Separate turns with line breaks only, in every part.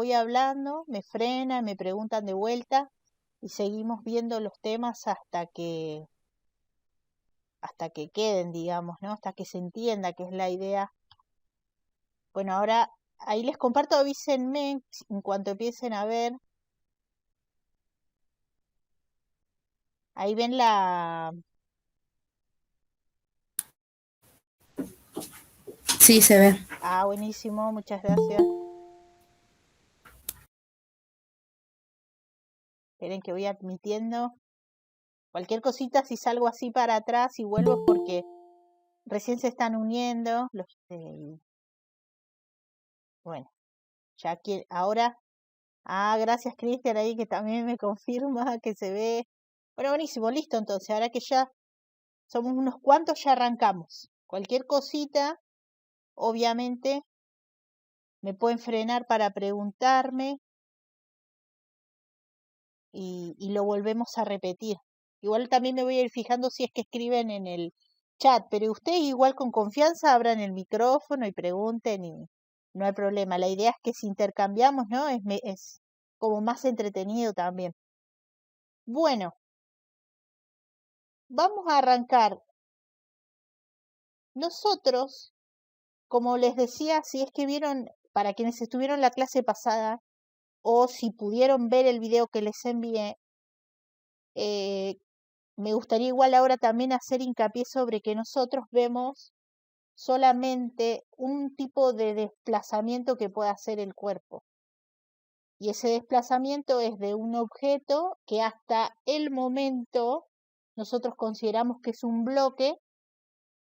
voy hablando, me frenan, me preguntan de vuelta y seguimos viendo los temas hasta que queden, digamos, ¿no? Hasta que se entienda que es la idea. Bueno, ahora ahí les comparto, avísenme en cuanto empiecen a ver. Ahí ven la...
Sí, se ve.
Ah, buenísimo, muchas gracias. Esperen que voy admitiendo. Cualquier cosita, si salgo así para atrás y vuelvo es porque recién se están uniendo. Bueno, ya que ahora... Ah, gracias Cristian ahí que también me confirma que se ve. Bueno, buenísimo, listo entonces. Ahora que ya somos unos cuantos, ya arrancamos. Cualquier cosita, obviamente, me pueden frenar para preguntarme y lo volvemos a repetir. Igual también me voy a ir fijando si es que escriben en el chat, pero ustedes igual con confianza abran el micrófono y pregunten y no hay problema. La idea es que si intercambiamos, ¿no? Es como más entretenido también. Bueno, vamos a arrancar. Nosotros, como les decía, si es que vieron, para quienes estuvieron la clase pasada, o si pudieron ver el video que les envié, eh, me gustaría igual ahora también hacer hincapié sobre que nosotros vemos solamente un tipo de desplazamiento que puede hacer el cuerpo. Y ese desplazamiento es de un objeto que hasta el momento nosotros consideramos que es un bloque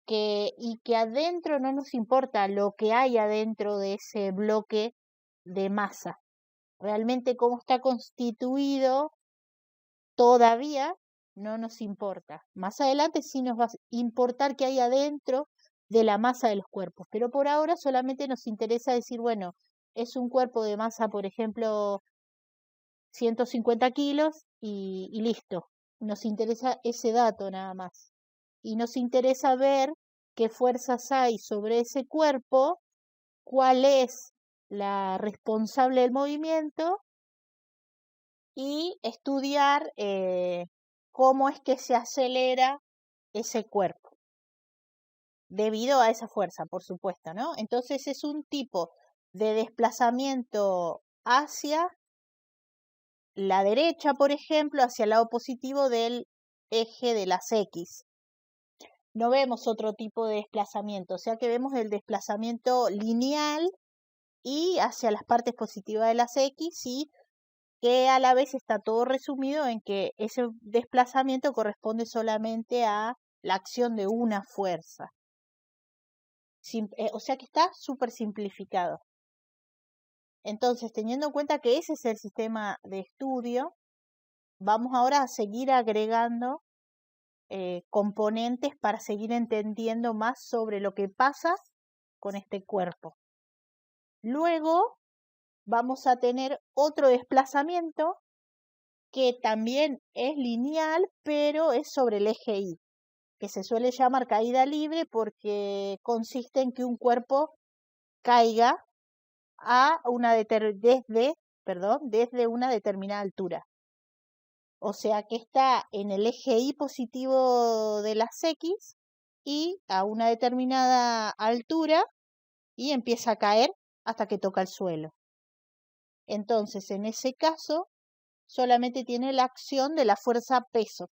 y que adentro no nos importa lo que hay adentro de ese bloque de masa. Realmente cómo está constituido todavía no nos importa. Más adelante sí nos va a importar qué hay adentro de la masa de los cuerpos, pero por ahora solamente nos interesa decir, bueno, es un cuerpo de masa, por ejemplo, 150 kilos y listo. Nos interesa ese dato nada más. Y nos interesa ver qué fuerzas hay sobre ese cuerpo, cuál es la responsable del movimiento y estudiar cómo es que se acelera ese cuerpo, debido a esa fuerza, por supuesto, ¿no? Entonces es un tipo de desplazamiento hacia la derecha, por ejemplo, hacia el lado positivo del eje de las X. No vemos otro tipo de desplazamiento, o sea que vemos el desplazamiento lineal y hacia las partes positivas de las X y que a la vez está todo resumido en que ese desplazamiento corresponde solamente a la acción de una fuerza. O sea que está súper simplificado. Entonces, teniendo en cuenta que ese es el sistema de estudio, vamos ahora a seguir agregando componentes para seguir entendiendo más sobre lo que pasa con este cuerpo. Luego vamos a tener otro desplazamiento que también es lineal, pero es sobre el eje Y, que se suele llamar caída libre porque consiste en que un cuerpo caiga desde una determinada altura. O sea que está en el eje Y positivo de las X y a una determinada altura y empieza a caer hasta que toca el suelo. Entonces, en ese caso, solamente tiene la acción de la fuerza peso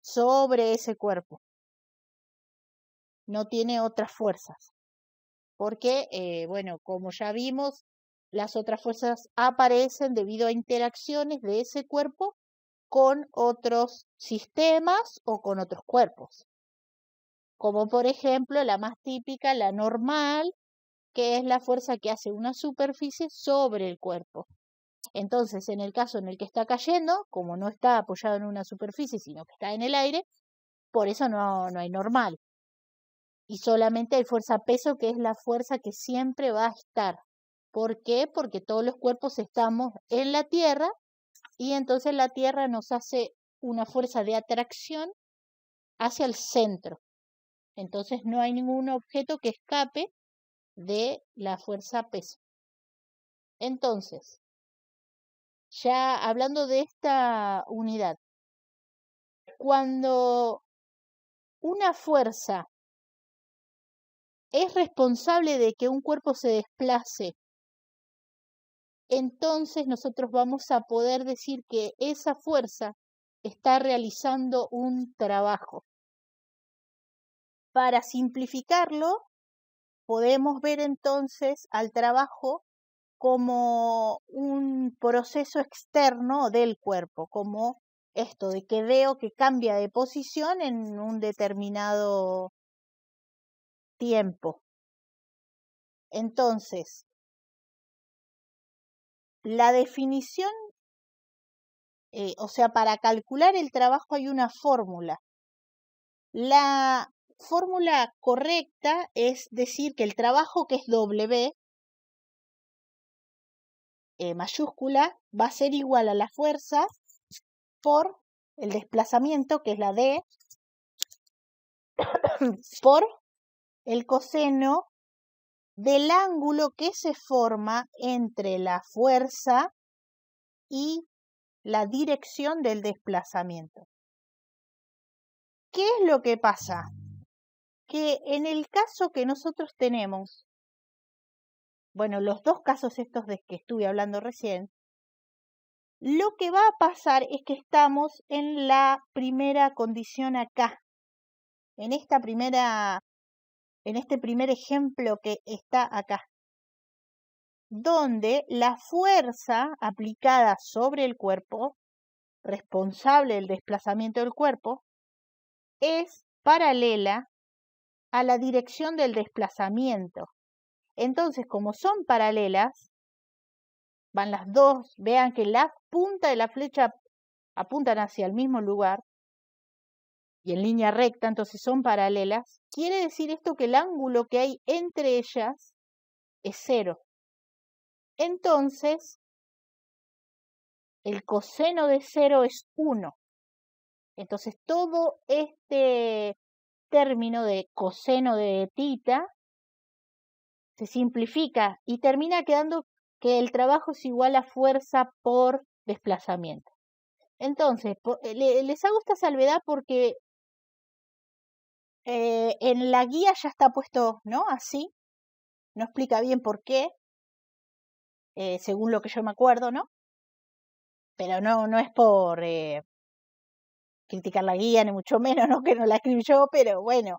sobre ese cuerpo. No tiene otras fuerzas. Porque, bueno, como ya vimos, las otras fuerzas aparecen debido a interacciones de ese cuerpo con otros sistemas o con otros cuerpos. Como por ejemplo la más típica, la normal, que es la fuerza que hace una superficie sobre el cuerpo. Entonces, en el caso en el que está cayendo, como no está apoyado en una superficie, sino que está en el aire, por eso no hay normal. Y solamente hay fuerza peso, que es la fuerza que siempre va a estar. ¿Por qué? Porque todos los cuerpos estamos en la Tierra y entonces la Tierra nos hace una fuerza de atracción hacia el centro. Entonces no hay ningún objeto que escape de la fuerza peso. Entonces, ya hablando de esta unidad, cuando una fuerza es responsable de que un cuerpo se desplace, entonces nosotros vamos a poder decir que esa fuerza está realizando un trabajo. Para simplificarlo, podemos ver entonces al trabajo como un proceso externo del cuerpo, como esto de que veo que cambia de posición en un determinado tiempo. Entonces, la definición, o sea, para calcular el trabajo hay una fórmula. La fórmula correcta es decir que el trabajo, que es W, mayúscula, va a ser igual a la fuerza por el desplazamiento, que es la D, por el coseno del ángulo que se forma entre la fuerza y la dirección del desplazamiento. ¿Qué es lo que pasa? Que en el caso que nosotros tenemos, bueno, los dos casos estos de que estuve hablando recién, lo que va a pasar es que estamos en la primera condición acá, en este primer ejemplo que está acá, donde la fuerza aplicada sobre el cuerpo, responsable del desplazamiento del cuerpo, es paralela a la dirección del desplazamiento. Entonces, como son paralelas, van las dos, vean que la punta de la flecha apuntan hacia el mismo lugar y en línea recta, entonces son paralelas. Quiere decir esto que el ángulo que hay entre ellas es 0. Entonces, el coseno de 0 es 1. Entonces, todo este término de coseno de θ se simplifica y termina quedando que el trabajo es igual a fuerza por desplazamiento. Entonces, les hago esta salvedad porque en la guía ya está puesto, ¿no? Así, no explica bien por qué, según lo que yo me acuerdo, ¿no? Pero no es por criticar la guía, ni mucho menos, ¿no? Que no la escribí yo, pero bueno,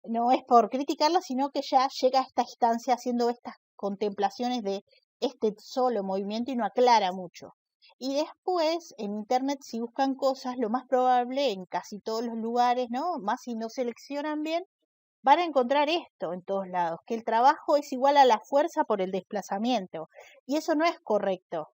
no es por criticarla, sino que ya llega a esta instancia haciendo estas contemplaciones de este solo movimiento y no aclara mucho. Y después, en internet, si buscan cosas, lo más probable, en casi todos los lugares, ¿no? Más si no seleccionan bien, van a encontrar esto en todos lados, que el trabajo es igual a la fuerza por el desplazamiento. Y eso no es correcto.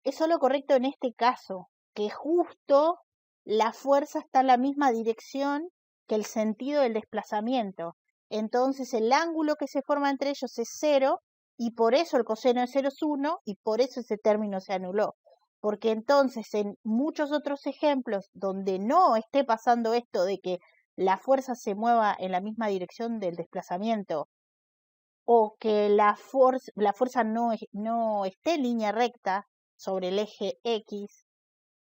Es solo correcto en este caso, que justo la fuerza está en la misma dirección que el sentido del desplazamiento. Entonces el ángulo que se forma entre ellos es 0 y por eso el coseno de 0 es 1 y por eso ese término se anuló. Porque entonces en muchos otros ejemplos donde no esté pasando esto de que la fuerza se mueva en la misma dirección del desplazamiento o que la fuerza no esté en línea recta sobre el eje X,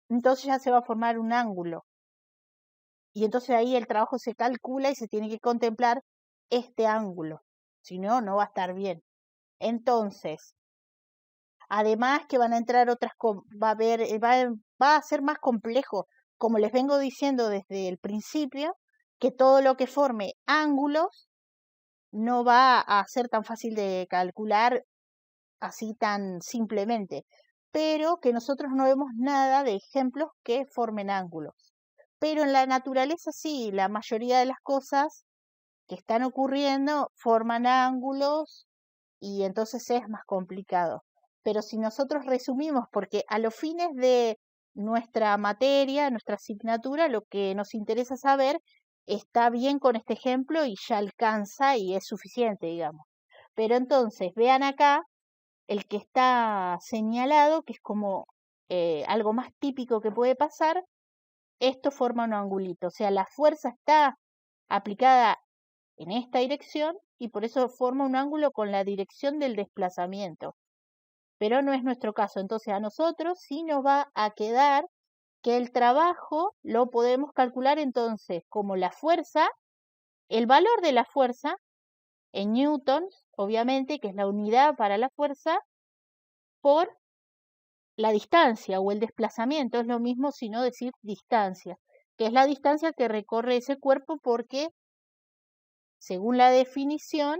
entonces ya se va a formar un ángulo. Y entonces ahí el trabajo se calcula y se tiene que contemplar este ángulo. Si no, no va a estar bien. Entonces, además que van a entrar otras, va a ser más complejo, como les vengo diciendo desde el principio, que todo lo que forme ángulos no va a ser tan fácil de calcular así tan simplemente, pero que nosotros no vemos nada de ejemplos que formen ángulos. Pero en la naturaleza sí, la mayoría de las cosas que están ocurriendo forman ángulos y entonces es más complicado. Pero si nosotros resumimos, porque a los fines de nuestra materia, nuestra asignatura, lo que nos interesa saber está bien con este ejemplo y ya alcanza y es suficiente, digamos. Pero entonces, vean acá el que está señalado, que es como algo más típico que puede pasar, esto forma un angulito. O sea, la fuerza está aplicada en esta dirección y por eso forma un ángulo con la dirección del desplazamiento. Pero no es nuestro caso. Entonces a nosotros sí nos va a quedar que el trabajo lo podemos calcular entonces como la fuerza, el valor de la fuerza en newtons, obviamente, que es la unidad para la fuerza, por la distancia o el desplazamiento. Es lo mismo sino decir distancia, que es la distancia que recorre ese cuerpo porque, según la definición,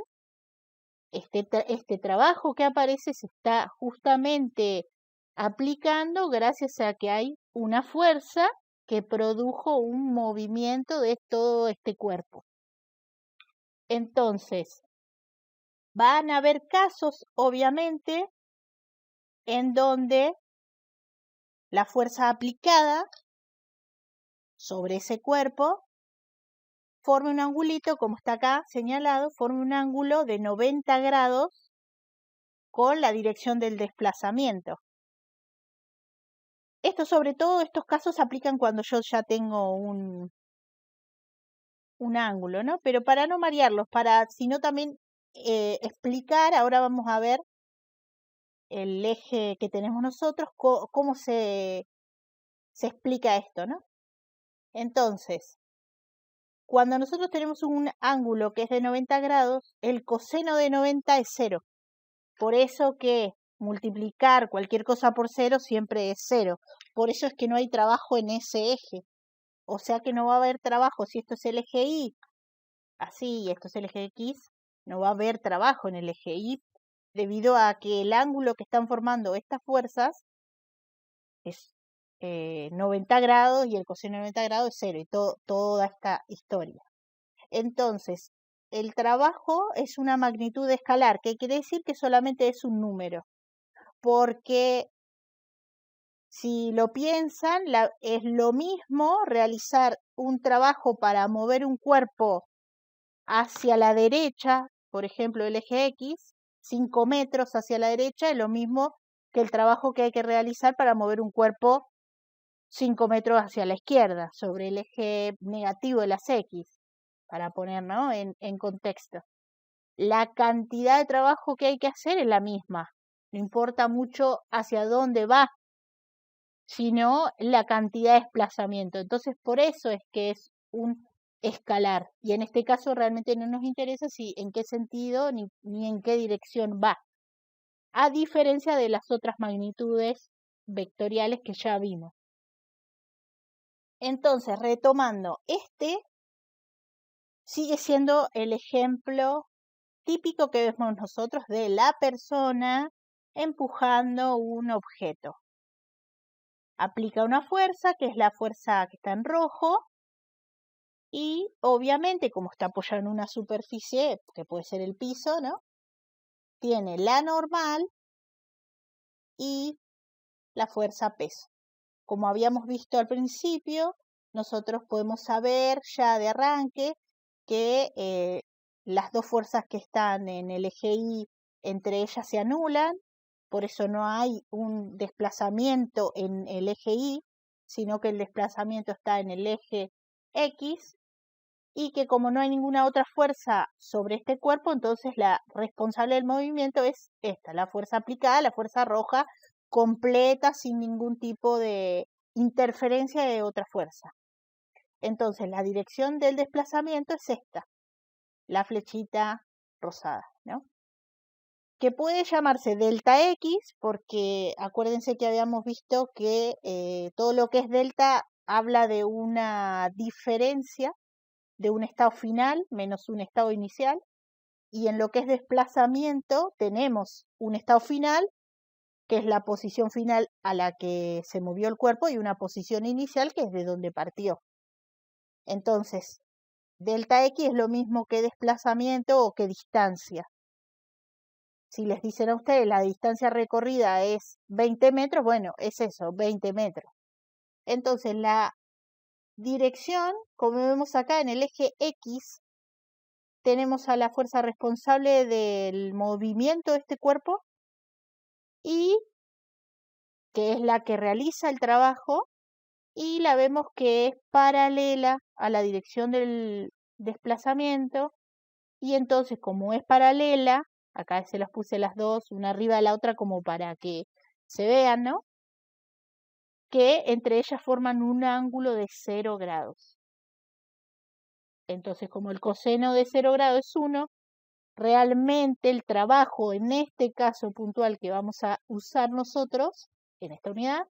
este trabajo que aparece se está justamente aplicando gracias a que hay una fuerza que produjo un movimiento de todo este cuerpo. Entonces, van a haber casos, obviamente, en donde la fuerza aplicada sobre ese cuerpo forme un angulito, como está acá señalado, forme un ángulo de 90 grados con la dirección del desplazamiento. Esto, sobre todo, estos casos se aplican cuando yo ya tengo un ángulo, ¿no? Pero para no marearlos, sino también explicar, ahora vamos a ver el eje que tenemos nosotros, cómo se explica esto, ¿no? Entonces, cuando nosotros tenemos un ángulo que es de 90 grados, el coseno de 90 es 0. Por eso que multiplicar cualquier cosa por 0 siempre es 0. Por eso es que no hay trabajo en ese eje. O sea que no va a haber trabajo. Si esto es el eje Y, así, y esto es el eje X, no va a haber trabajo en el eje Y, debido a que el ángulo que están formando estas fuerzas es 90 grados y el coseno de 90 grados es 0 y toda esta historia. Entonces, el trabajo es una magnitud escalar, que quiere decir que solamente es un número, porque si lo piensan, es lo mismo realizar un trabajo para mover un cuerpo hacia la derecha, por ejemplo, el eje X, 5 metros hacia la derecha, es lo mismo que el trabajo que hay que realizar para mover un cuerpo 5 metros hacia la izquierda, sobre el eje negativo de las X, para ponernos en contexto. La cantidad de trabajo que hay que hacer es la misma, no importa mucho hacia dónde va, sino la cantidad de desplazamiento. Entonces, por eso es que es un escalar. Y en este caso realmente no nos interesa si en qué sentido ni en qué dirección va. A diferencia de las otras magnitudes vectoriales que ya vimos. Entonces, retomando, este sigue siendo el ejemplo típico que vemos nosotros de la persona empujando un objeto. Aplica una fuerza, que es la fuerza que está en rojo, y obviamente, como está apoyado en una superficie, que puede ser el piso, ¿no? Tiene la normal y la fuerza peso. Como habíamos visto al principio, nosotros podemos saber ya de arranque que las dos fuerzas que están en el eje Y, entre ellas se anulan, por eso no hay un desplazamiento en el eje Y, sino que el desplazamiento está en el eje X, y que como no hay ninguna otra fuerza sobre este cuerpo, entonces la responsable del movimiento es esta, la fuerza aplicada, la fuerza roja, completa, sin ningún tipo de interferencia de otra fuerza. Entonces, la dirección del desplazamiento es esta, la flechita rosada, ¿no? Que puede llamarse delta X, porque acuérdense que habíamos visto que todo lo que es delta habla de una diferencia de un estado final menos un estado inicial, y en lo que es desplazamiento tenemos un estado final, que es la posición final a la que se movió el cuerpo, y una posición inicial, que es de donde partió. Entonces, delta X es lo mismo que desplazamiento o que distancia. Si les dicen a ustedes la distancia recorrida es 20 metros, bueno, es eso, 20 metros. Entonces, la dirección, como vemos acá en el eje X, tenemos a la fuerza responsable del movimiento de este cuerpo y que es la que realiza el trabajo, y la vemos que es paralela a la dirección del desplazamiento, Y entonces, como es paralela, acá se las puse las dos, una arriba de la otra, como para que se vean, ¿no? Que entre ellas forman un ángulo de 0 grados. Entonces, como el coseno de 0 grados es 1, realmente el trabajo en este caso puntual que vamos a usar nosotros, en esta unidad,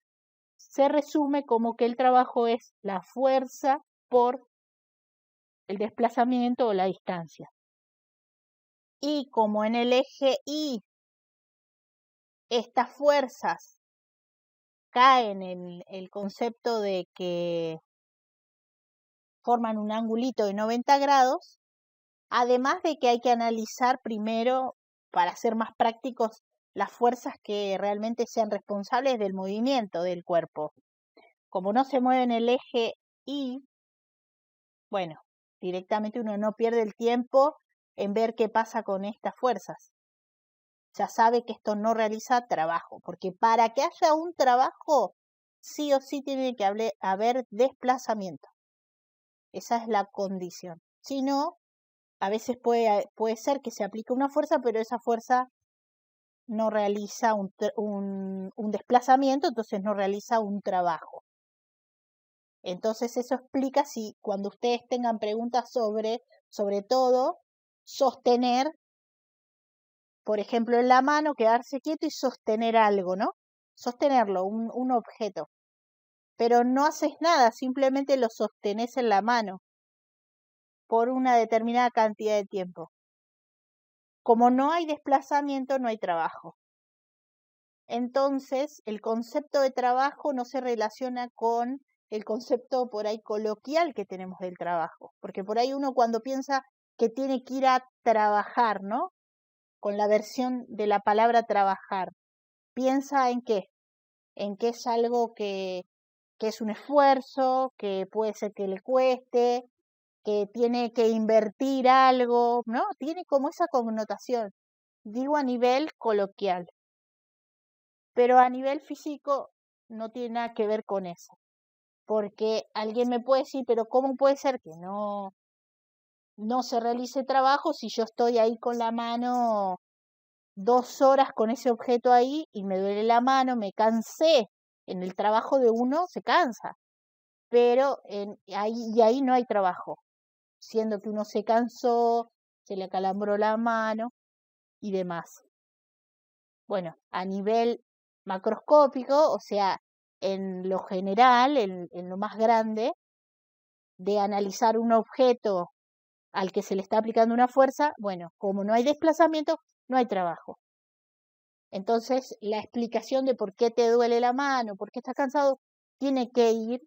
se resume como que el trabajo es la fuerza por el desplazamiento o la distancia. Y como en el eje Y estas fuerzas caen en el concepto de que forman un angulito de 90 grados, además de que hay que analizar primero, para ser más prácticos, las fuerzas que realmente sean responsables del movimiento del cuerpo. Como no se mueve en el eje Y, bueno, directamente uno no pierde el tiempo en ver qué pasa con estas fuerzas. Ya sabe que esto no realiza trabajo, porque para que haya un trabajo, sí o sí tiene que haber desplazamiento. Esa es la condición. Si no, a veces puede ser que se aplique una fuerza, pero esa fuerza no realiza un desplazamiento, entonces no realiza un trabajo. Entonces eso explica si cuando ustedes tengan preguntas sobre todo, sostener, por ejemplo, en la mano, quedarse quieto y sostener algo, ¿no? Sostenerlo, un objeto. Pero no haces nada, simplemente lo sostenés en la mano por una determinada cantidad de tiempo. Como no hay desplazamiento, no hay trabajo. Entonces, el concepto de trabajo no se relaciona con el concepto por ahí coloquial que tenemos del trabajo. Porque por ahí uno cuando piensa que tiene que ir a trabajar, ¿no? Con la versión de la palabra trabajar, piensa en qué? En que es algo que es un esfuerzo, que puede ser que le cueste, que tiene que invertir algo, ¿no? Tiene como esa connotación, digo a nivel coloquial, pero a nivel físico no tiene nada que ver con eso, porque alguien me puede decir, pero ¿cómo puede ser que no se realice trabajo si yo estoy ahí con la mano 2 horas con ese objeto ahí y me duele la mano, me cansé? En el trabajo de uno se cansa, pero ahí no hay trabajo, siendo que uno se cansó, se le acalambró la mano y demás. Bueno, a nivel macroscópico, o sea, en lo general, en lo más grande, de analizar un objeto al que se le está aplicando una fuerza, bueno, como no hay desplazamiento, no hay trabajo. Entonces, la explicación de por qué te duele la mano, por qué estás cansado, tiene que ir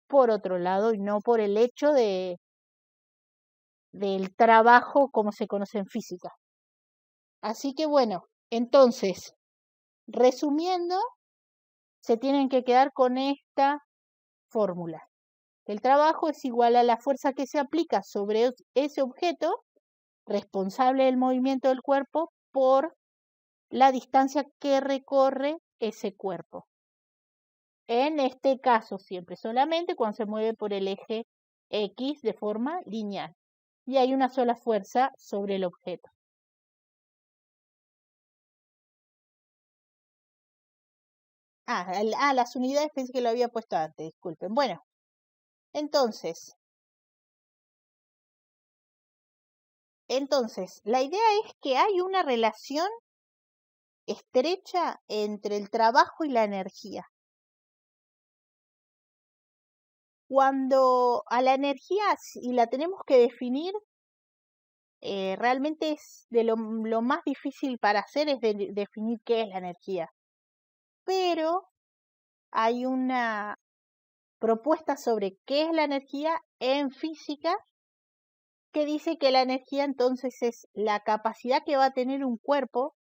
por otro lado y no por el hecho del trabajo como se conoce en física. Así que bueno, entonces, resumiendo, se tienen que quedar con esta fórmula. El trabajo es igual a la fuerza que se aplica sobre ese objeto responsable del movimiento del cuerpo por la distancia que recorre ese cuerpo. En este caso, siempre solamente cuando se mueve por el eje X de forma lineal y hay una sola fuerza sobre el objeto. Las unidades pensé que lo había puesto antes, disculpen. Bueno, entonces, la idea es que hay una relación estrecha entre el trabajo y la energía. Cuando a la energía, si la tenemos que definir, realmente es de lo más difícil para hacer es definir qué es la energía. Pero hay una propuesta sobre qué es la energía en física que dice que la energía entonces es la capacidad que va a tener un cuerpo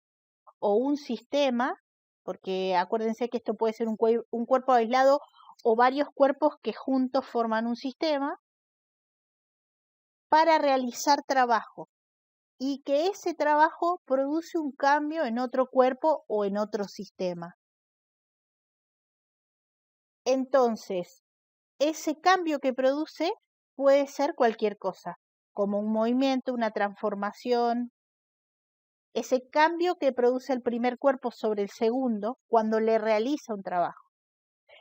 o un sistema, porque acuérdense que esto puede ser un cuerpo aislado o varios cuerpos que juntos forman un sistema, para realizar trabajo y que ese trabajo produce un cambio en otro cuerpo o en otro sistema. Entonces, ese cambio que produce puede ser cualquier cosa, como un movimiento, una transformación, ese cambio que produce el primer cuerpo sobre el segundo cuando le realiza un trabajo.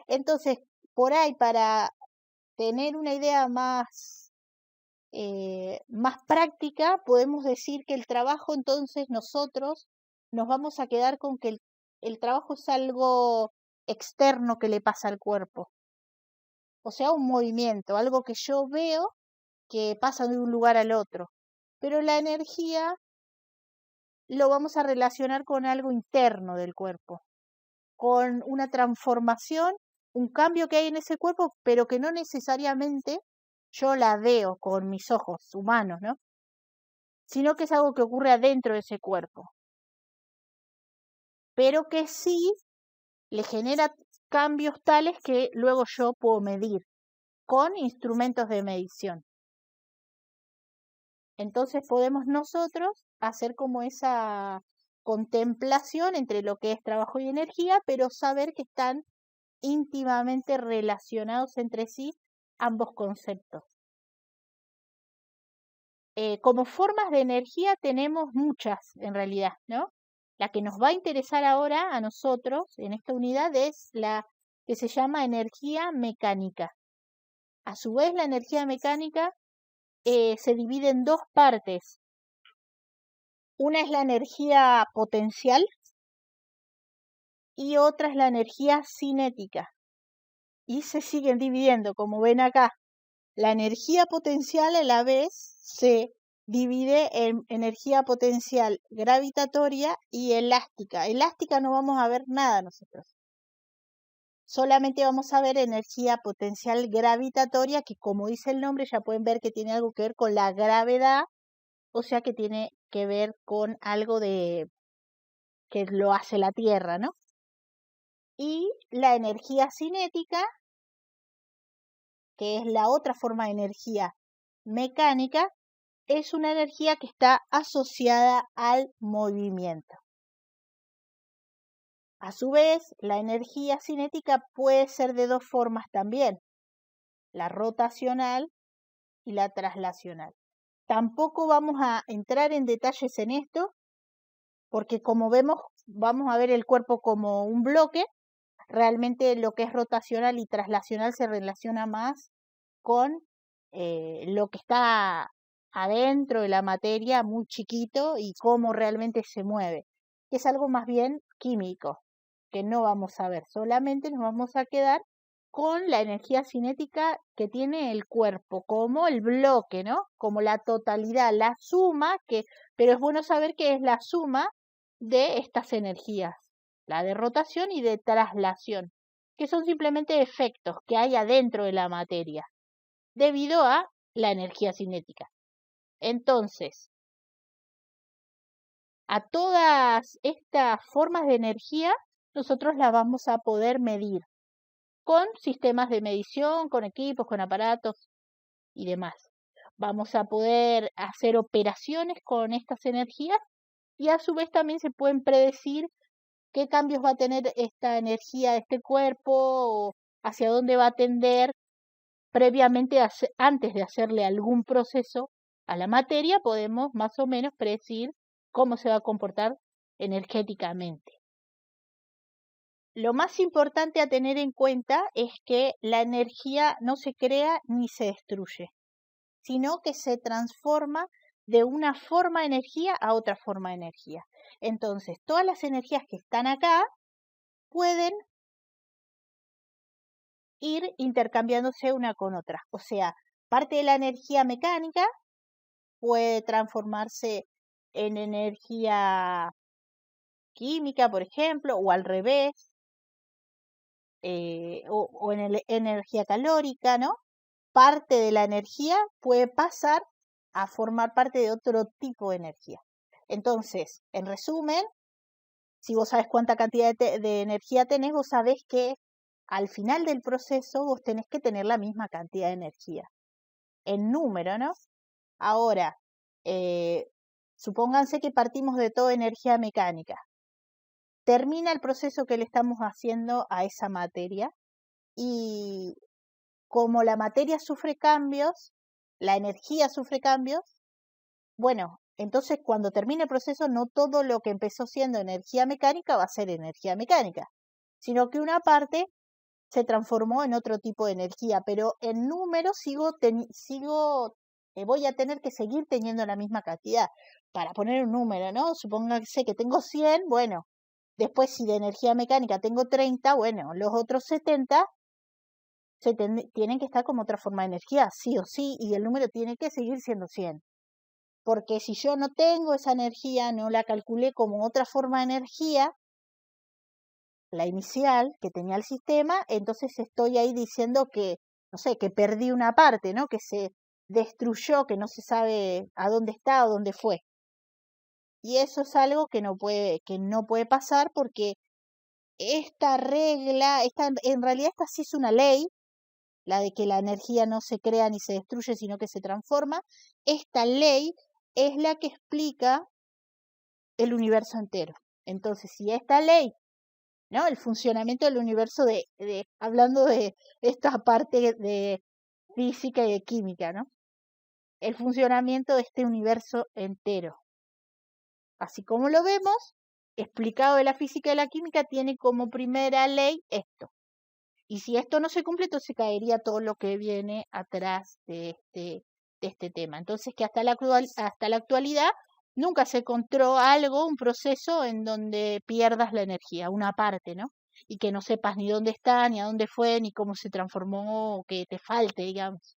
Entonces, por ahí, para tener una idea más práctica, podemos decir que el trabajo, entonces nosotros nos vamos a quedar con que el trabajo es algo externo que le pasa al cuerpo. O sea, un movimiento, algo que yo veo que pasa de un lugar al otro. Pero la energía lo vamos a relacionar con algo interno del cuerpo, con una transformación, un cambio que hay en ese cuerpo, pero que no necesariamente yo la veo con mis ojos humanos, ¿no? Sino que es algo que ocurre adentro de ese cuerpo, pero que sí le genera cambios tales que luego yo puedo medir con instrumentos de medición. Entonces podemos nosotros hacer como esa contemplación entre lo que es trabajo y energía, pero saber que están íntimamente relacionados entre sí ambos conceptos. Como formas de energía tenemos muchas en realidad, ¿no? La que nos va a interesar ahora a nosotros en esta unidad es la que se llama energía mecánica. A su vez, la energía mecánica se divide en dos partes. Una es la energía potencial y otra es la energía cinética. Y se siguen dividiendo, como ven acá. La energía potencial a la vez se divide en energía potencial gravitatoria y elástica. Elástica no vamos a ver nada nosotros. Solamente vamos a ver energía potencial gravitatoria, que como dice el nombre ya pueden ver que tiene algo que ver con la gravedad, o sea que tiene que ver con algo de que lo hace la Tierra, ¿no? Y la energía cinética, que es la otra forma de energía mecánica, es una energía que está asociada al movimiento. A su vez, la energía cinética puede ser de dos formas también, la rotacional y la traslacional. Tampoco vamos a entrar en detalles en esto, porque como vemos, vamos a ver el cuerpo como un bloque. Realmente lo que es rotacional y traslacional se relaciona más con lo que está adentro de la materia, muy chiquito, y cómo realmente se mueve, que es algo más bien químico, que no vamos a ver, solamente nos vamos a quedar con la energía cinética que tiene el cuerpo, como el bloque, ¿no? Como la totalidad, la suma, pero es bueno saber que es la suma de estas energías, la de rotación y de traslación, que son simplemente efectos que hay adentro de la materia, debido a la energía cinética. Entonces, a todas estas formas de energía, nosotros las vamos a poder medir con sistemas de medición, con equipos, con aparatos y demás. Vamos a poder hacer operaciones con estas energías y a su vez también se pueden predecir qué cambios va a tener esta energía de este cuerpo o hacia dónde va a tender previamente, antes de hacerle algún proceso a la materia, podemos más o menos predecir cómo se va a comportar energéticamente. Lo más importante a tener en cuenta es que la energía no se crea ni se destruye, sino que se transforma de una forma de energía a otra forma de energía. Entonces, todas las energías que están acá pueden ir intercambiándose una con otra. O sea, parte de la energía mecánica puede transformarse en energía química, por ejemplo, o al revés, o en energía calórica, ¿no? Parte de la energía puede pasar a formar parte de otro tipo de energía. Entonces, en resumen, si vos sabés cuánta cantidad de energía tenés, vos sabés que al final del proceso vos tenés que tener la misma cantidad de energía. En número, ¿no? Ahora, supónganse que partimos de toda energía mecánica. Termina el proceso que le estamos haciendo a esa materia y como la materia sufre cambios, la energía sufre cambios, bueno, entonces cuando termine el proceso no todo lo que empezó siendo energía mecánica va a ser energía mecánica, sino que una parte se transformó en otro tipo de energía, pero en número voy a tener que seguir teniendo la misma cantidad. Para poner un número, ¿no? Supóngase que tengo 100, bueno, después si de energía mecánica tengo 30, bueno, los otros 70 tienen que estar como otra forma de energía, sí o sí, y el número tiene que seguir siendo 100. Porque si yo no tengo esa energía, no la calculé como otra forma de energía, la inicial que tenía el sistema, entonces estoy ahí diciendo que, no sé, que perdí una parte, ¿no? Que se destruyó, que no se sabe a dónde está o dónde fue. Y eso es algo que no puede pasar porque esta regla, en realidad esta sí es una ley, la de que la energía no se crea ni se destruye, sino que se transforma. Esta ley es la que explica el universo entero. Entonces, si esta ley, ¿no? El funcionamiento del universo hablando de esta parte de física y de química, ¿no? El funcionamiento de este universo entero. Así como lo vemos, explicado de la física y la química, tiene como primera ley esto. Y si esto no se cumple, entonces caería todo lo que viene atrás de este tema. Entonces, que hasta la actualidad nunca se encontró algo, un proceso en donde pierdas la energía, una parte, ¿no? Y que no sepas ni dónde está, ni a dónde fue, ni cómo se transformó, o que te falte, digamos.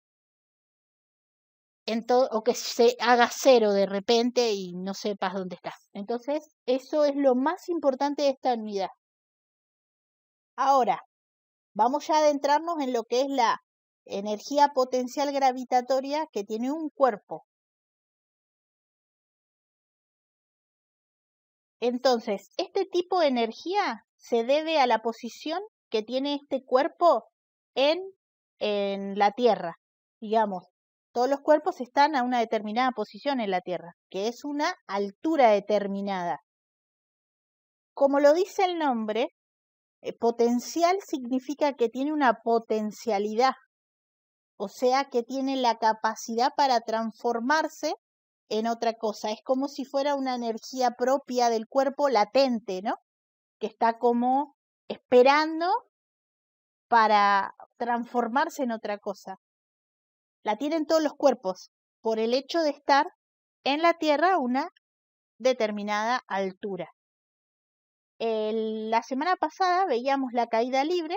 O que se haga cero de repente y no sepas dónde está. Entonces, eso es lo más importante de esta unidad. Ahora, vamos ya a adentrarnos en lo que es la energía potencial gravitatoria que tiene un cuerpo. Entonces, este tipo de energía se debe a la posición que tiene este cuerpo en la Tierra. Digamos, todos los cuerpos están a una determinada posición en la Tierra, que es una altura determinada. Como lo dice el nombre, potencial significa que tiene una potencialidad, o sea que tiene la capacidad para transformarse en otra cosa. Es como si fuera una energía propia del cuerpo latente, ¿no? Que está como esperando para transformarse en otra cosa. La tienen todos los cuerpos por el hecho de estar en la Tierra a una determinada altura. La semana pasada veíamos la caída libre.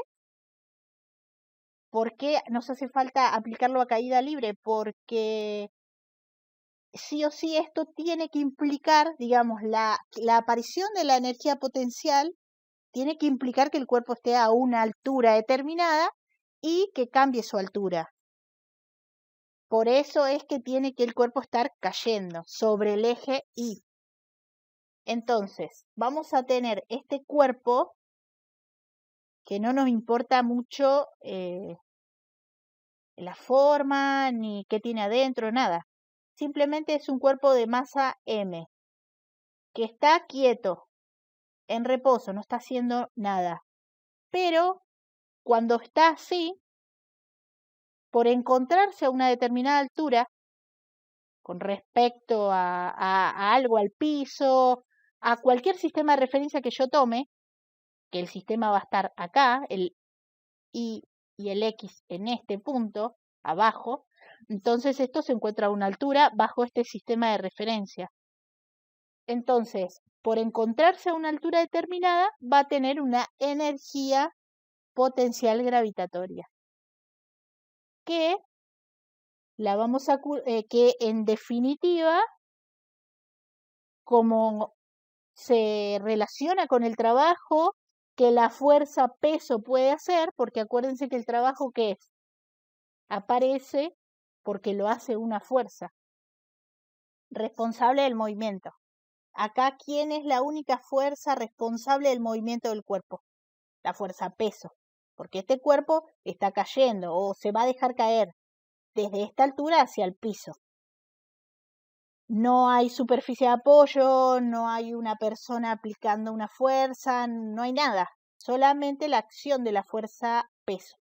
¿Por qué nos hace falta aplicarlo a caída libre? Porque sí o sí esto tiene que implicar, digamos, la aparición de la energía potencial tiene que implicar que el cuerpo esté a una altura determinada y que cambie su altura. Por eso es que tiene que el cuerpo estar cayendo sobre el eje Y. Entonces, vamos a tener este cuerpo que no nos importa mucho la forma, ni qué tiene adentro, nada. Simplemente es un cuerpo de masa M, que está quieto, en reposo, no está haciendo nada. Pero cuando está así, por encontrarse a una determinada altura, con respecto a algo, al piso, a cualquier sistema de referencia que yo tome, que el sistema va a estar acá, el Y y el X en este punto, abajo, entonces esto se encuentra a una altura bajo este sistema de referencia. Entonces, por encontrarse a una altura determinada, va a tener una energía potencial gravitatoria, que la vamos a que en definitiva, como se relaciona con el trabajo que la fuerza peso puede hacer, porque acuérdense que el trabajo que es aparece porque lo hace una fuerza responsable del movimiento. Acá, ¿quién es la única fuerza responsable del movimiento del cuerpo? La fuerza peso, porque este cuerpo está cayendo o se va a dejar caer desde esta altura hacia el piso. No hay superficie de apoyo, no hay una persona aplicando una fuerza, no hay nada, solamente la acción de la fuerza peso.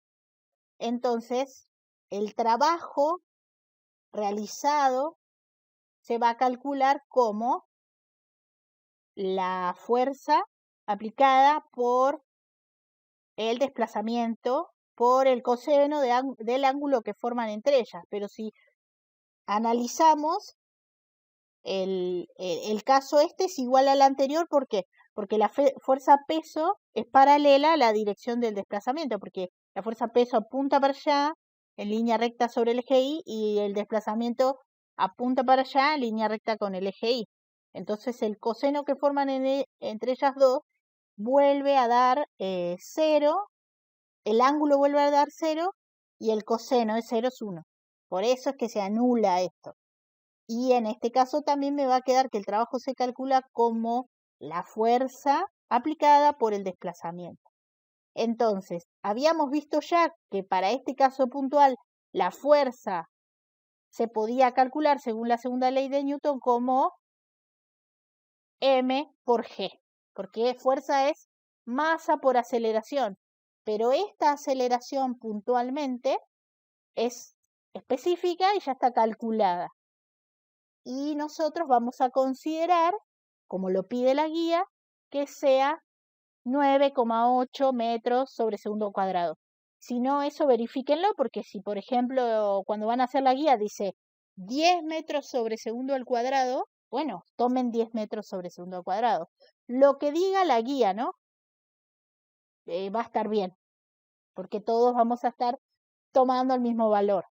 Entonces, el trabajo realizado se va a calcular como la fuerza aplicada por el desplazamiento por el coseno del ángulo que forman entre ellas. Pero si analizamos el caso este es igual al anterior, ¿por qué? Porque la fuerza peso es paralela a la dirección del desplazamiento, porque la fuerza peso apunta para allá en línea recta sobre el eje Y y el desplazamiento apunta para allá en línea recta con el eje Y. Entonces el coseno que forman entre ellas dos vuelve a dar 0, el ángulo vuelve a dar 0 y el coseno de 0 es 1. Por eso es que se anula esto. Y en este caso también me va a quedar que el trabajo se calcula como la fuerza aplicada por el desplazamiento. Entonces, habíamos visto ya que para este caso puntual la fuerza se podía calcular según la segunda ley de Newton como m por g, porque fuerza es masa por aceleración, pero esta aceleración puntualmente es específica y ya está calculada. Y nosotros vamos a considerar, como lo pide la guía, que sea 9,8 metros sobre segundo cuadrado. Si no, eso verifíquenlo, porque si, por ejemplo, cuando van a hacer la guía dice 10 metros sobre segundo al cuadrado, bueno, tomen 10 metros sobre segundo al cuadrado. Lo que diga la guía, ¿no? Va a estar bien, porque todos vamos a estar tomando el mismo valor.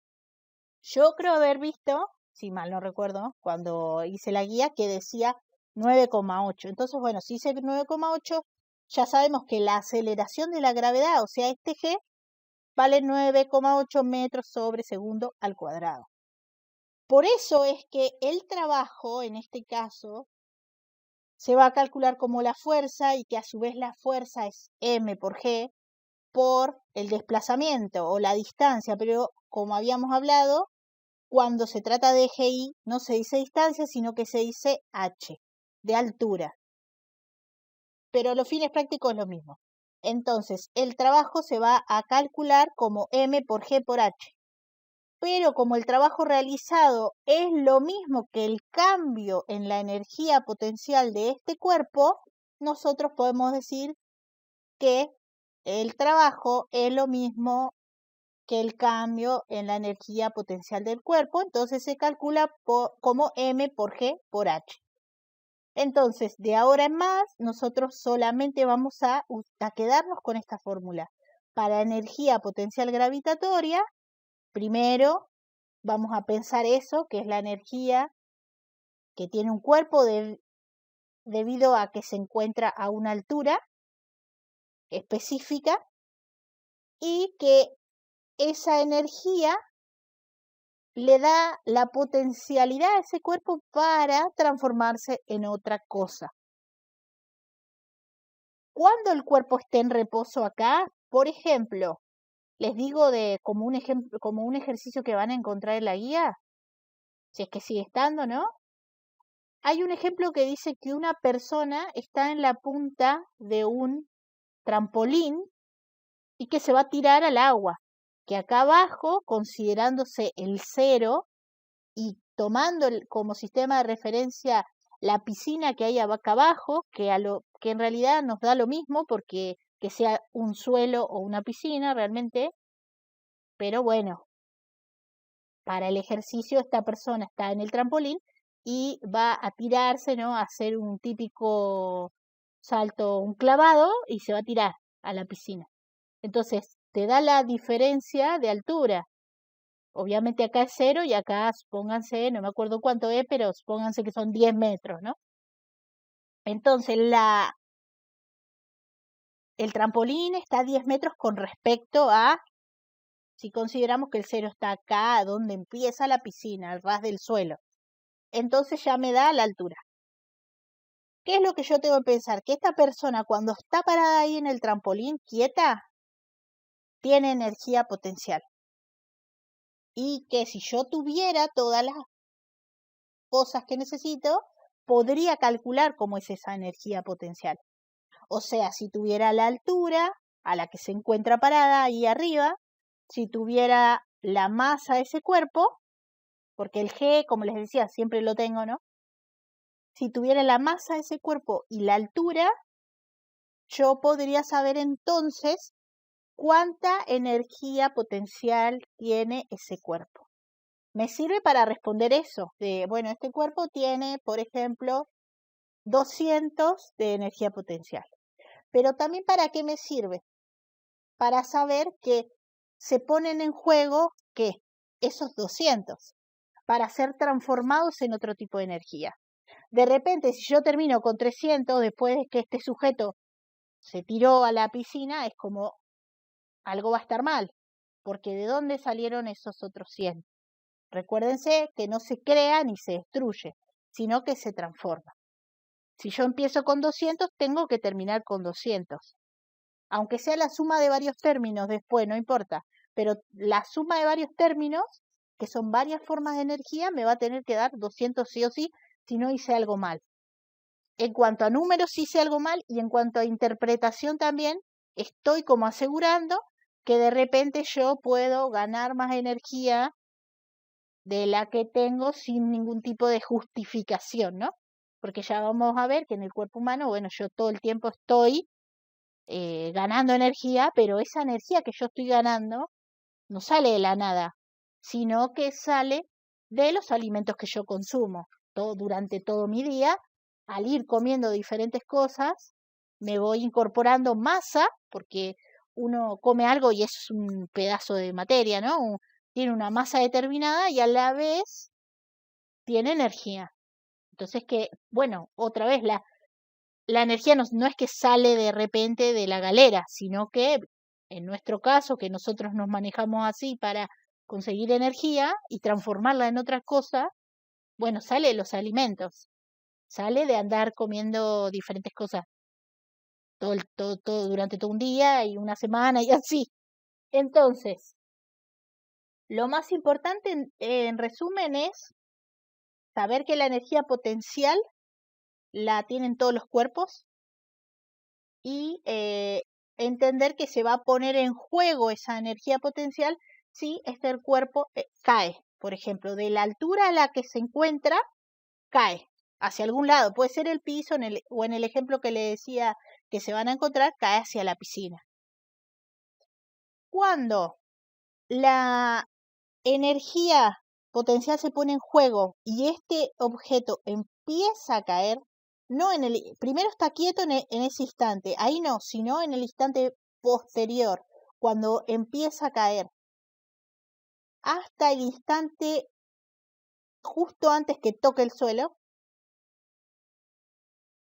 Yo creo haber visto, si mal no recuerdo, cuando hice la guía, que decía 9,8. Entonces, bueno, si dice 9,8, ya sabemos que la aceleración de la gravedad, o sea, este G, vale 9,8 metros sobre segundo al cuadrado. Por eso es que el trabajo, en este caso, se va a calcular como la fuerza y que a su vez la fuerza es m por g por el desplazamiento o la distancia, pero como habíamos hablado, cuando se trata de eje Y no se dice distancia, sino que se dice h, de altura. Pero a los fines prácticos es lo mismo. Entonces, el trabajo se va a calcular como m por g por h. Pero como el trabajo realizado es lo mismo que el cambio en la energía potencial de este cuerpo, nosotros podemos decir que el trabajo es lo mismo que el cambio en la energía potencial del cuerpo, entonces se calcula como m por g por h. Entonces, de ahora en más, nosotros solamente vamos a quedarnos con esta fórmula. Para energía potencial gravitatoria, primero vamos a pensar eso, que es la energía que tiene un cuerpo debido a que se encuentra a una altura específica y que esa energía le da la potencialidad a ese cuerpo para transformarse en otra cosa. Cuando el cuerpo esté en reposo acá, por ejemplo, les digo como un ejercicio que van a encontrar en la guía, si es que sigue estando, ¿no? Hay un ejemplo que dice que una persona está en la punta de un trampolín y que se va a tirar al agua, que acá abajo, considerándose el 0 y tomando como sistema de referencia la piscina que hay acá abajo, que en realidad nos da lo mismo porque que sea un suelo o una piscina realmente, pero bueno, para el ejercicio esta persona está en el trampolín y va a tirarse, ¿no? A hacer un típico salto, un clavado y se va a tirar a la piscina. Entonces, te da la diferencia de altura. Obviamente acá es 0 y acá, supónganse, no me acuerdo cuánto es, pero supónganse que son 10 metros, ¿no? Entonces, el trampolín está a 10 metros con respecto a, si consideramos que el 0 está acá, donde empieza la piscina, al ras del suelo. Entonces ya me da la altura. ¿Qué es lo que yo tengo que pensar? Que esta persona cuando está parada ahí en el trampolín, quieta, tiene energía potencial. Y que si yo tuviera todas las cosas que necesito, podría calcular cómo es esa energía potencial. O sea, si tuviera la altura a la que se encuentra parada ahí arriba, si tuviera la masa de ese cuerpo, porque el G, como les decía, siempre lo tengo, ¿no? Si tuviera la masa de ese cuerpo y la altura, yo podría saber entonces cuánta energía potencial tiene ese cuerpo. Me sirve para responder eso, de, bueno, este cuerpo tiene, por ejemplo, 200 de energía potencial. Pero también ¿para qué me sirve? Para saber que se ponen en juego, ¿qué? Esos 200, para ser transformados en otro tipo de energía. De repente, si yo termino con 300 después de que este sujeto se tiró a la piscina, es como algo va a estar mal, porque ¿de dónde salieron esos otros 100? Recuérdense que no se crea ni se destruye, sino que se transforma. Si yo empiezo con 200, tengo que terminar con 200. Aunque sea la suma de varios términos después, no importa, pero la suma de varios términos, que son varias formas de energía, me va a tener que dar 200 sí o sí, si no hice algo mal. En cuanto a números hice algo mal y en cuanto a interpretación también, estoy como asegurando que de repente yo puedo ganar más energía de la que tengo sin ningún tipo de justificación, ¿no? Porque ya vamos a ver que en el cuerpo humano, bueno, yo todo el tiempo estoy ganando energía, pero esa energía que yo estoy ganando no sale de la nada, sino que sale de los alimentos que yo consumo durante todo mi día. Al ir comiendo diferentes cosas, me voy incorporando masa, porque uno come algo y es un pedazo de materia, ¿no? Tiene una masa determinada y a la vez tiene energía. Entonces que, bueno, otra vez la energía no es que sale de repente de la galera, sino que en nuestro caso, que nosotros nos manejamos así para conseguir energía y transformarla en otra cosa, bueno, sale de los alimentos, sale de andar comiendo diferentes cosas todo durante todo un día y una semana y así. Entonces, lo más importante en resumen es saber que la energía potencial la tienen todos los cuerpos y entender que se va a poner en juego esa energía potencial si el cuerpo cae, por ejemplo, de la altura a la que se encuentra, cae hacia algún lado. Puede ser el piso o en el ejemplo que le decía que se van a encontrar, cae hacia la piscina. Cuando la energía potencial se pone en juego y este objeto empieza a caer, no en el primero está quieto en ese instante, ahí no, sino en el instante posterior, cuando empieza a caer, hasta el instante justo antes que toque el suelo.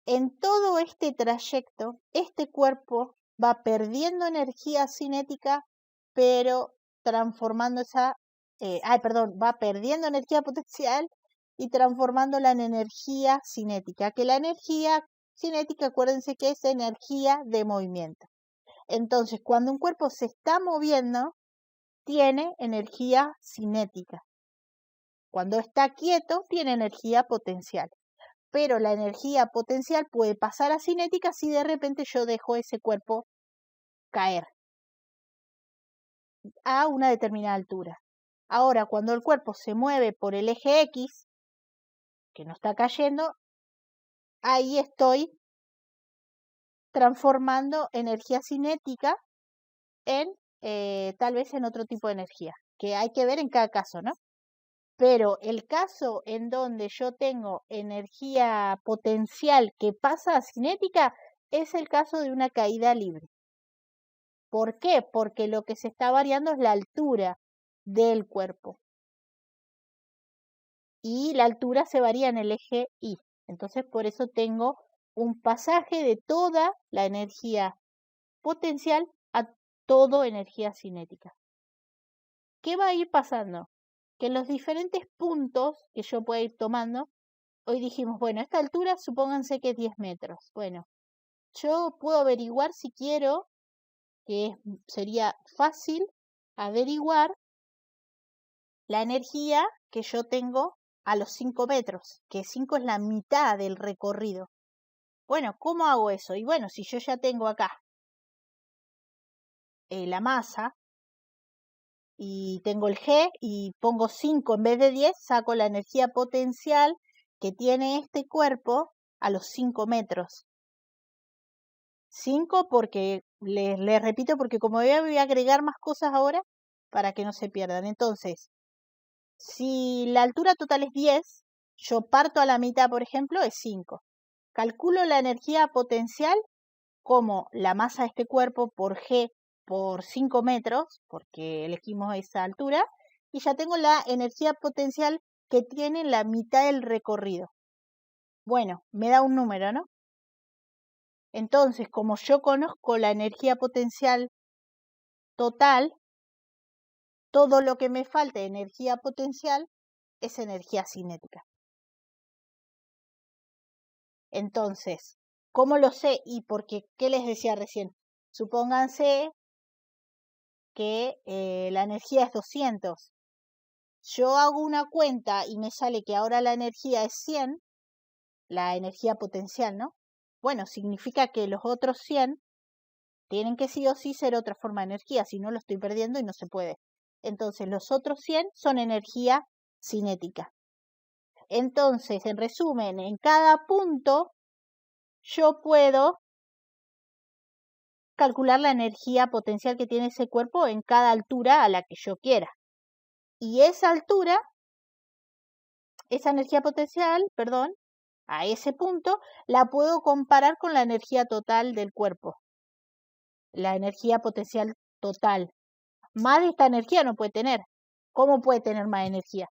En todo este trayecto, este cuerpo va perdiendo energía cinética, pero transformando va perdiendo energía potencial y transformándola en energía cinética, que la energía cinética, acuérdense que es energía de movimiento. Entonces, cuando un cuerpo se está moviendo, tiene energía cinética. Cuando está quieto, tiene energía potencial. Pero la energía potencial puede pasar a cinética si de repente yo dejo ese cuerpo caer a una determinada altura. Ahora, cuando el cuerpo se mueve por el eje X, que no está cayendo, ahí estoy transformando energía cinética en tal vez en otro tipo de energía, que hay que ver en cada caso, ¿no? Pero el caso en donde yo tengo energía potencial que pasa a cinética es el caso de una caída libre. ¿Por qué? Porque lo que se está variando es la altura del cuerpo. Y la altura se varía en el eje Y. Entonces, por eso tengo un pasaje de toda la energía potencial a toda energía cinética. ¿Qué va a ir pasando? Que en los diferentes puntos que yo pueda ir tomando, hoy dijimos, bueno, esta altura supónganse que es 10 metros. Bueno, yo puedo averiguar si quiero, sería fácil averiguar la energía que yo tengo a los 5 metros, que 5 es la mitad del recorrido. Bueno, ¿cómo hago eso? Y bueno, si yo ya tengo acá la masa, y tengo el G y pongo 5 en vez de 10, saco la energía potencial que tiene este cuerpo a los 5 metros. 5 porque, les repito, porque como voy a agregar más cosas ahora para que no se pierdan. Entonces, si la altura total es 10, yo parto a la mitad, por ejemplo, es 5. Calculo la energía potencial como la masa de este cuerpo por G por 5 metros, porque elegimos esa altura, y ya tengo la energía potencial que tiene la mitad del recorrido. Bueno, me da un número, ¿no? Entonces, como yo conozco la energía potencial total, todo lo que me falta de energía potencial es energía cinética. Entonces, ¿cómo lo sé? Y porque, ¿qué les decía recién? Supónganse que la energía es 200. Yo hago una cuenta y me sale que ahora la energía es 100, la energía potencial, ¿no? Bueno, significa que los otros 100 tienen que sí o sí ser otra forma de energía, si no lo estoy perdiendo y no se puede. Entonces, los otros 100 son energía cinética. Entonces, en resumen, en cada punto yo puedo calcular la energía potencial que tiene ese cuerpo en cada altura a la que yo quiera. Y esa altura, esa energía potencial, perdón, a ese punto, la puedo comparar con la energía total del cuerpo. La energía potencial total. Más de esta energía no puede tener. ¿Cómo puede tener más energía?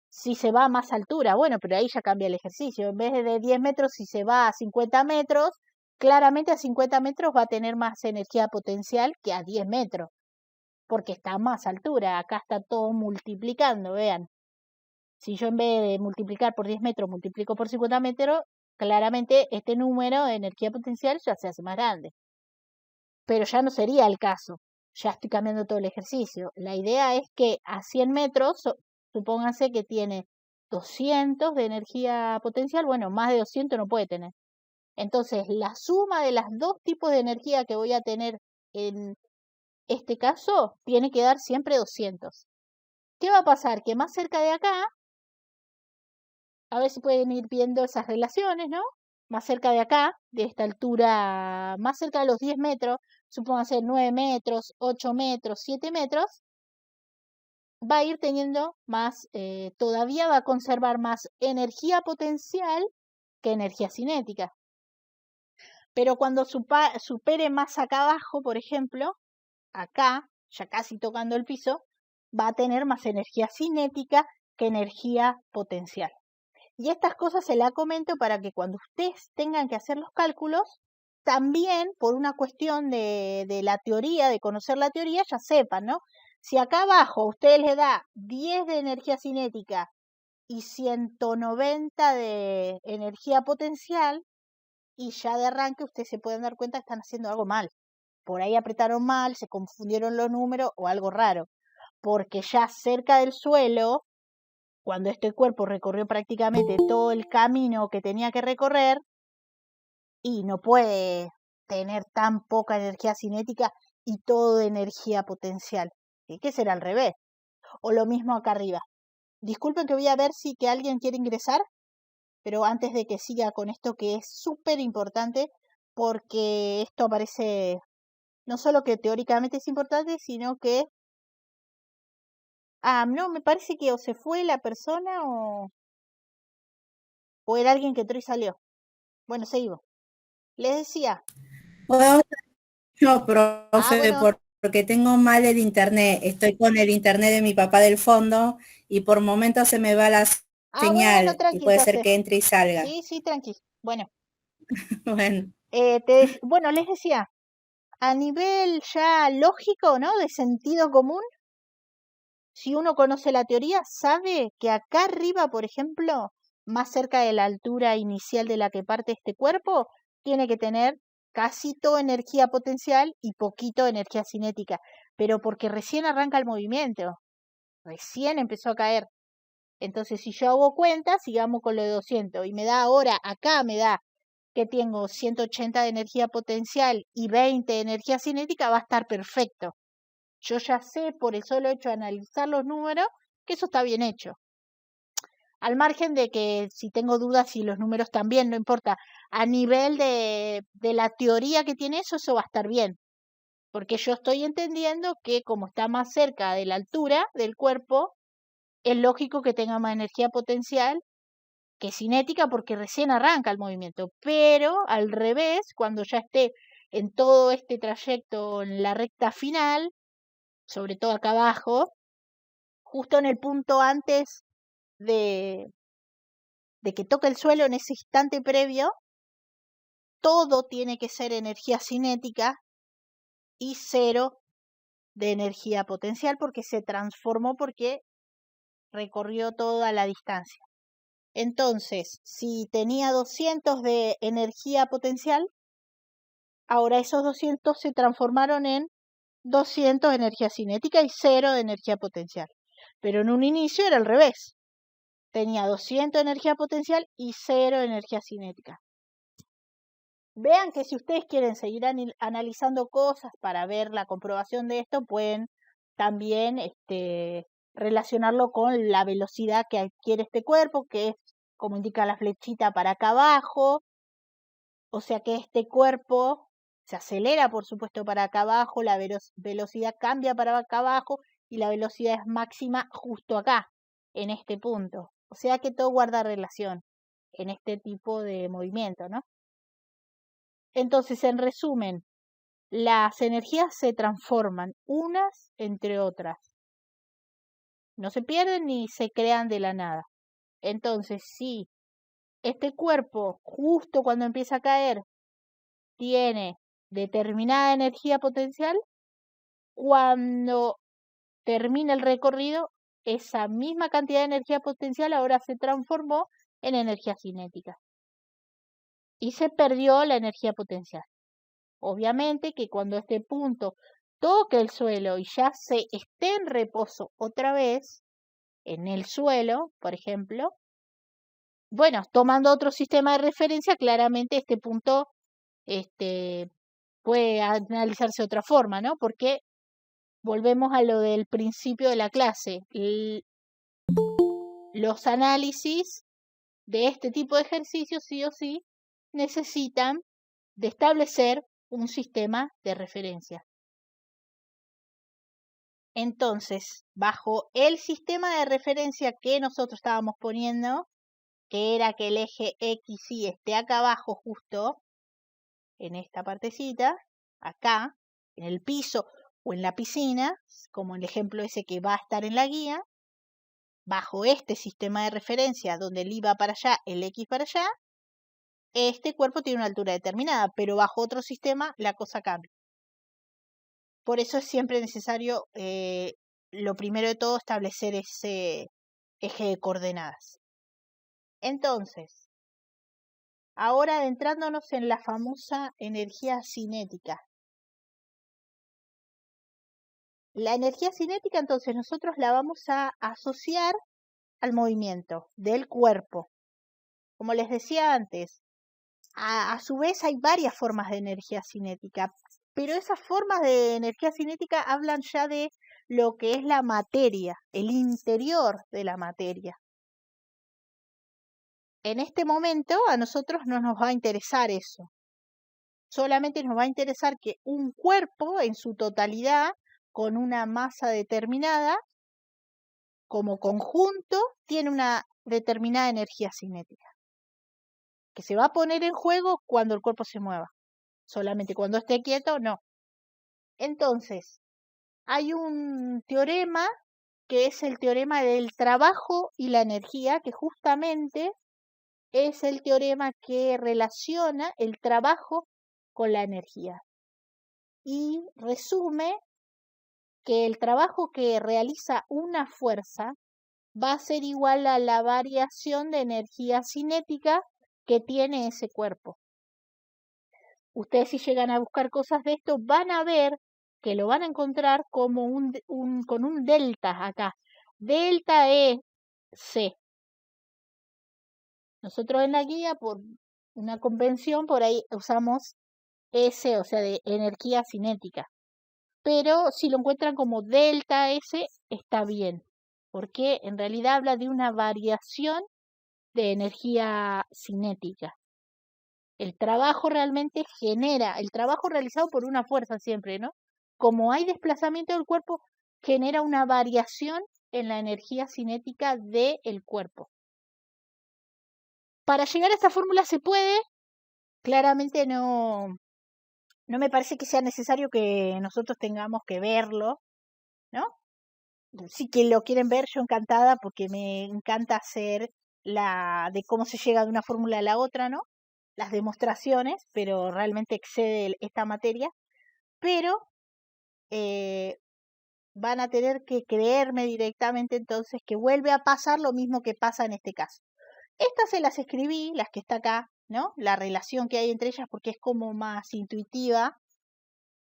Si se va a más altura, bueno, pero ahí ya cambia el ejercicio. En vez de 10 metros, si se va a 50 metros, claramente a 50 metros va a tener más energía potencial que a 10 metros, porque está a más altura. Acá está todo multiplicando, vean. Si yo en vez de multiplicar por 10 metros, multiplico por 50 metros, claramente este número de energía potencial ya se hace más grande. Pero ya no sería el caso. Ya estoy cambiando todo el ejercicio. La idea es que a 100 metros, supónganse que tiene 200 de energía potencial, bueno, más de 200 no puede tener. Entonces, la suma de los dos tipos de energía que voy a tener en este caso tiene que dar siempre 200. ¿Qué va a pasar? Que más cerca de acá, a ver si pueden ir viendo esas relaciones, ¿no? Más cerca de acá, de esta altura, más cerca de los 10 metros, supónganse 9 metros, 8 metros, 7 metros, va a ir teniendo más, todavía va a conservar más energía potencial que energía cinética. Pero cuando supere más acá abajo, por ejemplo, acá, ya casi tocando el piso, va a tener más energía cinética que energía potencial. Y estas cosas se las comento para que cuando ustedes tengan que hacer los cálculos, también por una cuestión de la teoría, de conocer la teoría, ya sepan, ¿no? Si acá abajo a ustedes les da 10 de energía cinética y 190 de energía potencial, y ya de arranque ustedes se pueden dar cuenta que están haciendo algo mal. Por ahí apretaron mal, se confundieron los números o algo raro. Porque ya cerca del suelo, cuando este cuerpo recorrió prácticamente todo el camino que tenía que recorrer, y no puede tener tan poca energía cinética y todo de energía potencial. Tiene que ser al revés. O lo mismo acá arriba. Disculpen que voy a ver si que alguien quiere ingresar, pero antes de que siga con esto que es súper importante, porque esto parece no solo que teóricamente es importante, sino que... Ah, no, me parece que o se fue la persona o era alguien que entró y salió. Bueno, seguimos. Les decía.
Puedo yo,
Ah,
profe,
bueno.
porque tengo mal el internet. Estoy con el internet de mi papá del fondo y por momentos se me va la
Ah, bueno,
señal y
tranqui,
puede ser
entonces.
que entre y salga.
Sí, sí, tranqui. Bueno,
Bueno,
bueno, les decía, a nivel ya lógico, ¿no? De sentido común, si uno conoce la teoría, sabe que acá arriba, por ejemplo, más cerca de la altura inicial de la que parte este cuerpo, tiene que tener casi toda energía potencial y poquito energía cinética, pero porque recién arranca el movimiento, recién empezó a caer. Entonces, si yo hago cuenta, sigamos con lo de 200 y me da ahora, acá me da que tengo 180 de energía potencial y 20 de energía cinética, va a estar perfecto. Yo ya sé por el solo hecho de analizar los números que eso está bien hecho. Al margen de que si tengo dudas si los números también, no importa. A nivel de la teoría que tiene eso, eso va a estar bien. Porque yo estoy entendiendo que como está más cerca de la altura del cuerpo, es lógico que tenga más energía potencial que cinética porque recién arranca el movimiento. Pero al revés, cuando ya esté en todo este trayecto, en la recta final, sobre todo acá abajo, justo en el punto antes de, de que toque el suelo, en ese instante previo, todo tiene que ser energía cinética y cero de energía potencial porque se transformó porque recorrió toda la distancia. Entonces, si tenía 200 de energía potencial, ahora esos 200 se transformaron en 200 de energía cinética y cero de energía potencial. Pero en un inicio era al revés. Tenía 200 de energía potencial y cero de energía cinética. Vean que si ustedes quieren seguir analizando cosas para ver la comprobación de esto, pueden también relacionarlo con la velocidad que adquiere este cuerpo, que es como indica la flechita para acá abajo. O sea que este cuerpo se acelera, por supuesto, para acá abajo, la velocidad cambia para acá abajo y la velocidad es máxima justo acá, en este punto. O sea que todo guarda relación en este tipo de movimiento, ¿no? Entonces, en resumen, las energías se transforman unas entre otras. No se pierden ni se crean de la nada. Entonces, si este cuerpo, justo cuando empieza a caer, tiene determinada energía potencial, cuando termina el recorrido, esa misma cantidad de energía potencial ahora se transformó en energía cinética. Y se perdió la energía potencial. Obviamente que cuando este punto toque el suelo y ya se esté en reposo otra vez, en el suelo, por ejemplo, bueno, tomando otro sistema de referencia, claramente este punto puede analizarse de otra forma, ¿no? Porque volvemos a lo del principio de la clase. Los análisis de este tipo de ejercicios sí o sí necesitan de establecer un sistema de referencia. Entonces, bajo el sistema de referencia que nosotros estábamos poniendo, que era que el eje X y esté acá abajo justo, en esta partecita, acá, en el piso o en la piscina, como el ejemplo ese que va a estar en la guía, bajo este sistema de referencia donde el Y va para allá, el X para allá, este cuerpo tiene una altura determinada, pero bajo otro sistema la cosa cambia. Por eso es siempre necesario, lo primero de todo, establecer ese eje de coordenadas. Entonces, ahora adentrándonos en la famosa energía cinética. La energía cinética, entonces, nosotros la vamos a asociar al movimiento del cuerpo. Como les decía antes, a su vez hay varias formas de energía cinética, pero esas formas de energía cinética hablan ya de lo que es la materia, el interior de la materia. En este momento a nosotros no nos va a interesar eso. Solamente nos va a interesar que un cuerpo en su totalidad, con una masa determinada, como conjunto, tiene una determinada energía cinética, que se va a poner en juego cuando el cuerpo se mueva. Solamente cuando esté quieto, no. Entonces, hay un teorema que es el teorema del trabajo y la energía, que justamente es el teorema que relaciona el trabajo con la energía. Y resume que el trabajo que realiza una fuerza va a ser igual a la variación de energía cinética que tiene ese cuerpo. Ustedes si llegan a buscar cosas de esto van a ver que lo van a encontrar como con un delta acá. Delta es C. Nosotros en la guía, por una convención, por ahí usamos S, o sea, de energía cinética. pero si lo encuentran como delta S, está bien, porque en realidad habla de una variación de energía cinética. El trabajo realmente genera, el trabajo realizado por una fuerza siempre, ¿no? Como hay desplazamiento del cuerpo, genera una variación en la energía cinética del cuerpo. Para llegar a esta fórmula se puede, claramente no me parece que sea necesario que nosotros tengamos que verlo, ¿no? Si que lo quieren ver, yo encantada, porque me encanta hacer de cómo se llega de una fórmula a la otra, ¿no? Las demostraciones, pero realmente excede esta materia. Pero van a tener que creerme directamente entonces que vuelve a pasar lo mismo que pasa en este caso. Estas se las escribí, las que está acá, ¿no? La relación que hay entre ellas, porque es como más intuitiva,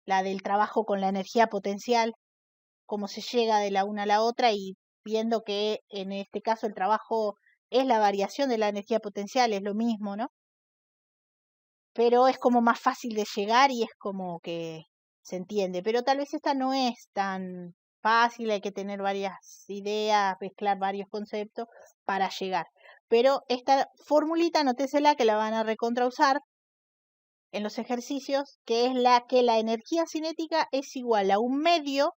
la del trabajo con la energía potencial, cómo se llega de la una a la otra, y viendo que en este caso el trabajo es la variación de la energía potencial, es lo mismo, ¿no? Pero es como más fácil de llegar y es como que se entiende. Pero tal vez esta no es tan fácil, hay que tener varias ideas, mezclar varios conceptos para llegar. Pero esta formulita, anótesela, que la van a recontrausar en los ejercicios, que es la que la energía cinética es igual a un medio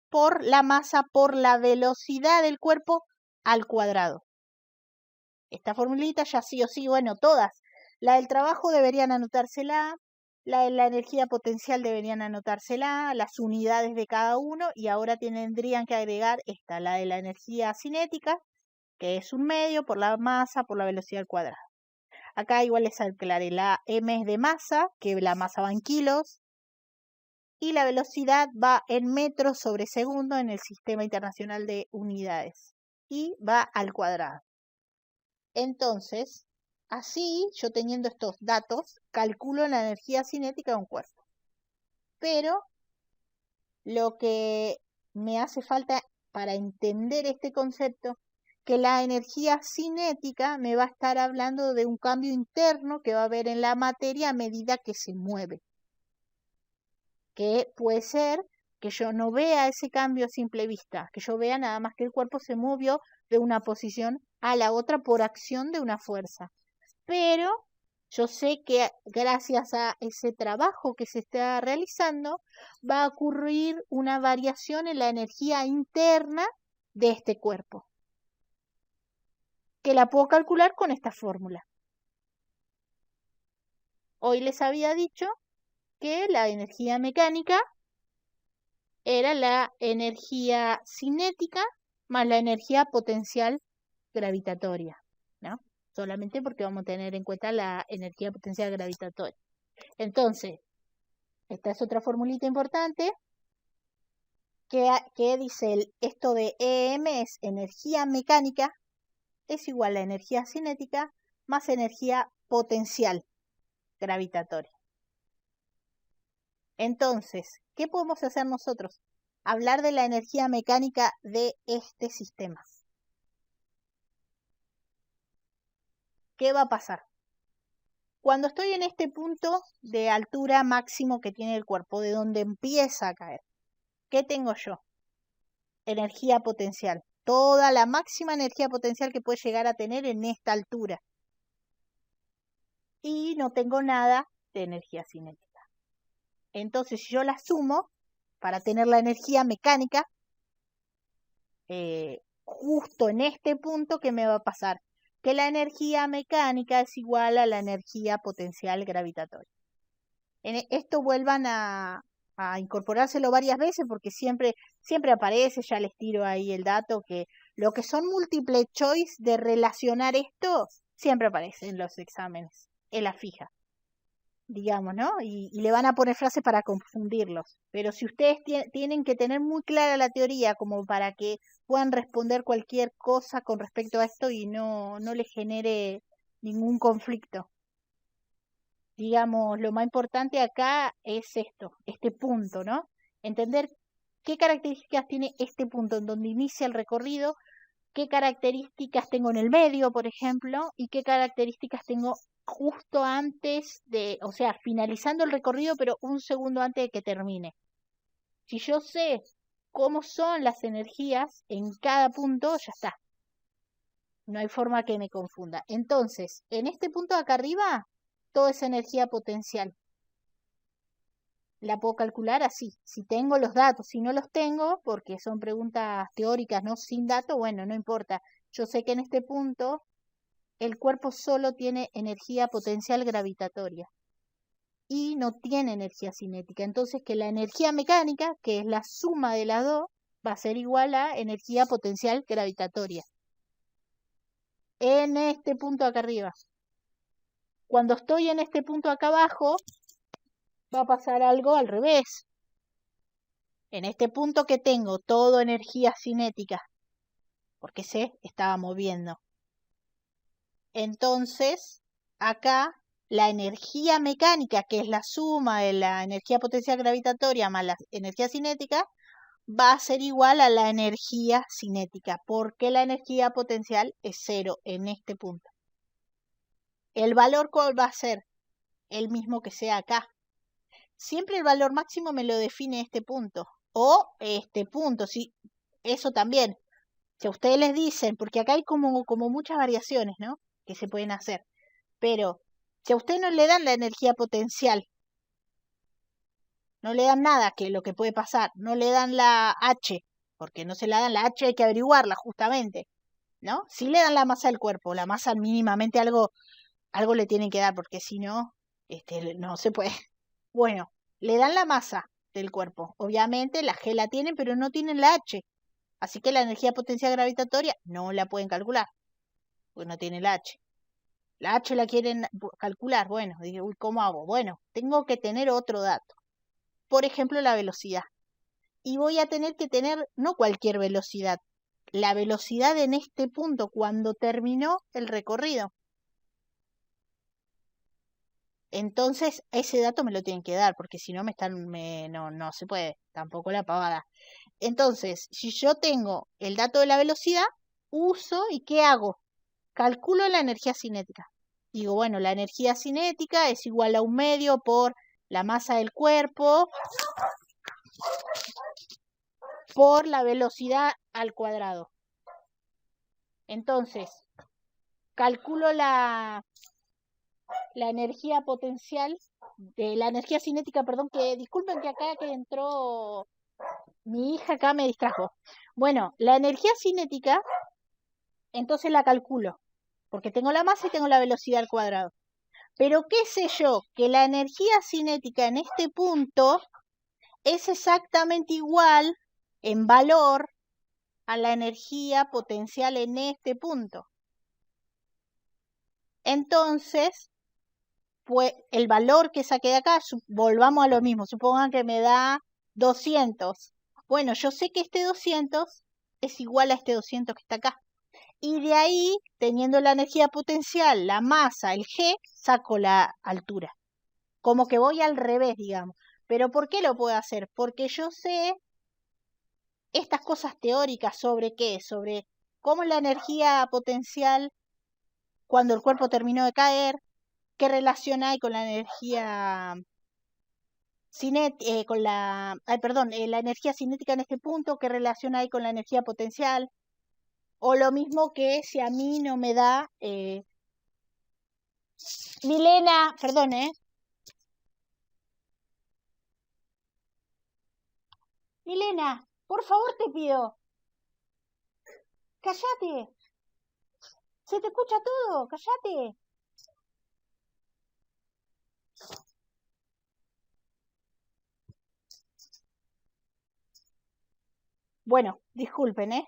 por la masa por la velocidad del cuerpo al cuadrado. Esta formulita ya sí o sí, bueno, todas. La del trabajo deberían anotársela, la de la energía potencial deberían anotársela, las unidades de cada uno, y ahora tendrían que agregar esta, la de la energía cinética, que es un medio por la masa por la velocidad al cuadrado. Acá igual les aclaré, la m es de masa, que la masa va en kilos, y la velocidad va en metros sobre segundo en el Sistema Internacional de Unidades, y va al cuadrado. Entonces, así, yo teniendo estos datos, calculo la energía cinética de un cuerpo. Pero lo que me hace falta para entender este concepto, que la energía cinética me va a estar hablando de un cambio interno que va a haber en la materia a medida que se mueve. Que puede ser que yo no vea ese cambio a simple vista, que yo vea nada más que el cuerpo se movió de una posición a la otra por acción de una fuerza. Pero yo sé que gracias a ese trabajo que se está realizando va a ocurrir una variación en la energía interna de este cuerpo, que la puedo calcular con esta fórmula. Hoy les había dicho que la energía mecánica era la energía cinética más la energía potencial gravitatoria, ¿no? Solamente porque vamos a tener en cuenta la energía potencial gravitatoria. Entonces, esta es otra formulita importante que dice esto de EM es energía mecánica es igual a energía cinética más energía potencial gravitatoria. Entonces, ¿qué podemos hacer nosotros? Hablar de la energía mecánica de este sistema. ¿Qué va a pasar? Cuando estoy en este punto de altura máximo que tiene el cuerpo, de donde empieza a caer, ¿qué tengo yo? Energía potencial. Toda la máxima energía potencial que puede llegar a tener en esta altura. Y no tengo nada de energía cinética. Entonces, si yo la sumo para tener la energía mecánica, justo en este punto, ¿qué me va a pasar? Que la energía mecánica es igual a la energía potencial gravitatoria. Esto vuelvan a incorporárselo varias veces, porque siempre aparece, ya les tiro ahí el dato, que lo que son múltiple choice de relacionar esto, siempre aparece en los exámenes, en la fija, digamos, ¿no? Y le van a poner frases para confundirlos. Pero si ustedes tienen que tener muy clara la teoría como para que puedan responder cualquier cosa con respecto a esto y no les genere ningún conflicto. Digamos, lo más importante acá es este punto, ¿no? Entender qué características tiene este punto en donde inicia el recorrido, qué características tengo en el medio, por ejemplo, y qué características tengo justo antes de, o sea, finalizando el recorrido, pero un segundo antes de que termine. Si yo sé cómo son las energías en cada punto, ya está. No hay forma que me confunda. Entonces, en este punto de acá arriba, toda esa energía potencial la puedo calcular así. Si tengo los datos, si no los tengo, porque son preguntas teóricas, no sin datos, bueno, no importa. Yo sé que en este punto el cuerpo solo tiene energía potencial gravitatoria y no tiene energía cinética. Entonces que la energía mecánica, que es la suma de las dos, va a ser igual a energía potencial gravitatoria. En este punto acá arriba. Cuando estoy en este punto acá abajo, va a pasar algo al revés. En este punto que tengo todo energía cinética, porque se estaba moviendo. Entonces, acá la energía mecánica, que es la suma de la energía potencial gravitatoria más la energía cinética, va a ser igual a la energía cinética, porque la energía potencial es 0 en este punto. ¿El valor cuál va a ser? El mismo que sea acá. Siempre el valor máximo me lo define este punto, o este punto, sí, eso también. Si a ustedes les dicen, porque acá hay como muchas variaciones, ¿no? Que se pueden hacer. Pero si a ustedes no le dan la energía potencial, no le dan nada, que lo que puede pasar, no le dan la H, porque no se la dan la H, hay que averiguarla justamente, ¿no? Si le dan la masa del cuerpo, la masa mínimamente algo le tienen que dar, porque si no, no se puede. Bueno, le dan la masa del cuerpo. Obviamente la G la tienen, pero no tienen la H. Así que la energía potencial gravitatoria no la pueden calcular, porque no tiene la H. La H la quieren calcular. Bueno, dije, uy, ¿cómo hago? Bueno, tengo que tener otro dato. Por ejemplo, la velocidad. Y voy a tener que tener no cualquier velocidad, la velocidad en este punto cuando terminó el recorrido. Entonces, ese dato me lo tienen que dar, porque si no no se puede, tampoco la pavada. Entonces, si yo tengo el dato de la velocidad, uso y ¿qué hago? Calculo la energía cinética. Digo, bueno, la energía cinética es igual a 1/2 por la masa del cuerpo por la velocidad al cuadrado. Entonces, calculo la energía potencial, la energía cinética, perdón, que disculpen que acá que entró mi hija acá me distrajo. Bueno, la energía cinética, entonces la calculo, porque tengo la masa y tengo la velocidad al cuadrado. Pero qué sé yo, que la energía cinética en este punto es exactamente igual en valor a la energía potencial en este punto. Entonces, pues el valor que saqué de acá, volvamos a lo mismo, supongan que me da 200. Bueno, yo sé que este 200 es igual a este 200 que está acá. Y de ahí, teniendo la energía potencial, la masa, el G, saco la altura. Como que voy al revés, digamos. ¿Pero por qué lo puedo hacer? Porque yo sé estas cosas teóricas sobre qué, sobre cómo la energía potencial, cuando el cuerpo terminó de caer, qué relación hay con la energía la energía cinética en este punto, qué relación hay con la energía potencial, o lo mismo que si a mí no me da Milena, perdón, Milena, por favor te pido, cállate, se te escucha todo, cállate. Bueno, disculpen,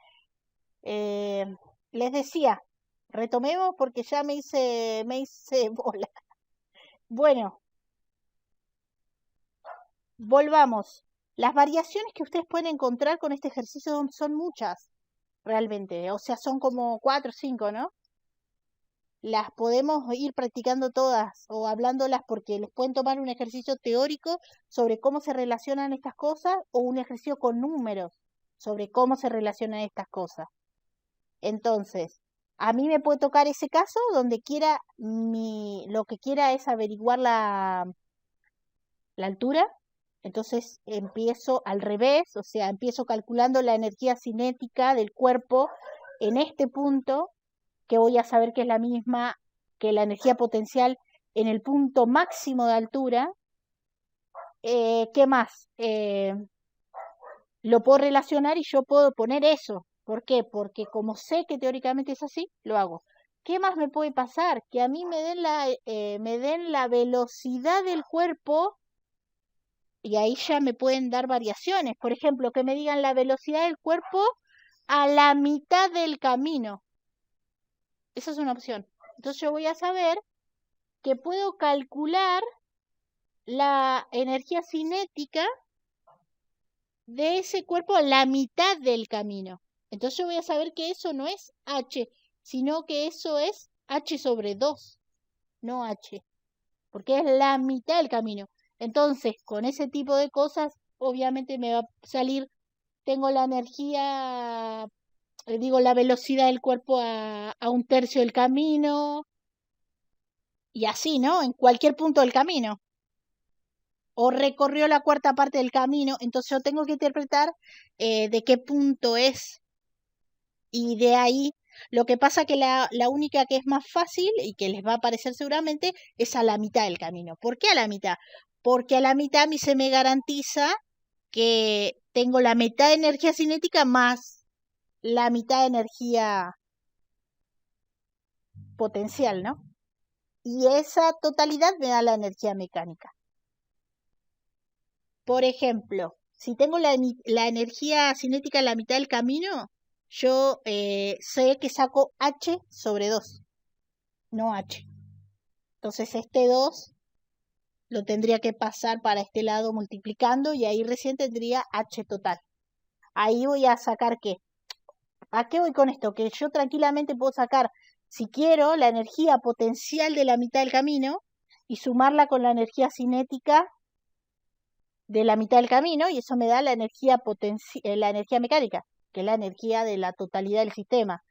les decía, retomemos porque ya me hice bola. Bueno, volvamos. Las variaciones que ustedes pueden encontrar con este ejercicio son muchas, realmente. O sea, son como 4 o 5, ¿no? Las podemos ir practicando todas o hablándolas porque les pueden tomar un ejercicio teórico sobre cómo se relacionan estas cosas o un ejercicio con números sobre cómo se relacionan estas cosas. Entonces, a mí me puede tocar ese caso donde lo que quiera es averiguar la altura Entonces empiezo al revés, o sea, empiezo calculando la energía cinética del cuerpo en este punto, que voy a saber que es la misma que la energía potencial en el punto máximo de altura. ¿Qué más? Lo puedo relacionar y yo puedo poner eso. ¿Por qué? Porque como sé que teóricamente es así, lo hago. ¿Qué más me puede pasar? Que a mí me den la velocidad del cuerpo y ahí ya me pueden dar variaciones. Por ejemplo, que me digan la velocidad del cuerpo a la mitad del camino. Esa es una opción. Entonces yo voy a saber que puedo calcular la energía cinética de ese cuerpo a la mitad del camino. Entonces yo voy a saber que eso no es h, sino que eso es h sobre 2, no h, porque es la mitad del camino. Entonces, con ese tipo de cosas, obviamente me va a salir, tengo la energía, digo, la velocidad del cuerpo a un tercio del camino, y así, ¿no? En cualquier punto del camino. O recorrió la cuarta parte del camino, entonces yo tengo que interpretar de qué punto es. Y de ahí, lo que pasa que la única que es más fácil y que les va a aparecer seguramente es a la mitad del camino. ¿Por qué a la mitad? Porque a la mitad a mí se me garantiza que tengo la mitad de energía cinética más la mitad de energía potencial, ¿no? Y esa totalidad me da la energía mecánica. Por ejemplo, si tengo la energía cinética a la mitad del camino, yo sé que saco h sobre 2, no h. Entonces este 2 lo tendría que pasar para este lado multiplicando y ahí recién tendría h total. Ahí voy a sacar ¿qué? ¿A qué voy con esto? Que yo tranquilamente puedo sacar, si quiero, la energía potencial de la mitad del camino y sumarla con la energía cinética de la mitad del camino y eso me da la energía la energía mecánica, que es la energía de la totalidad del sistema.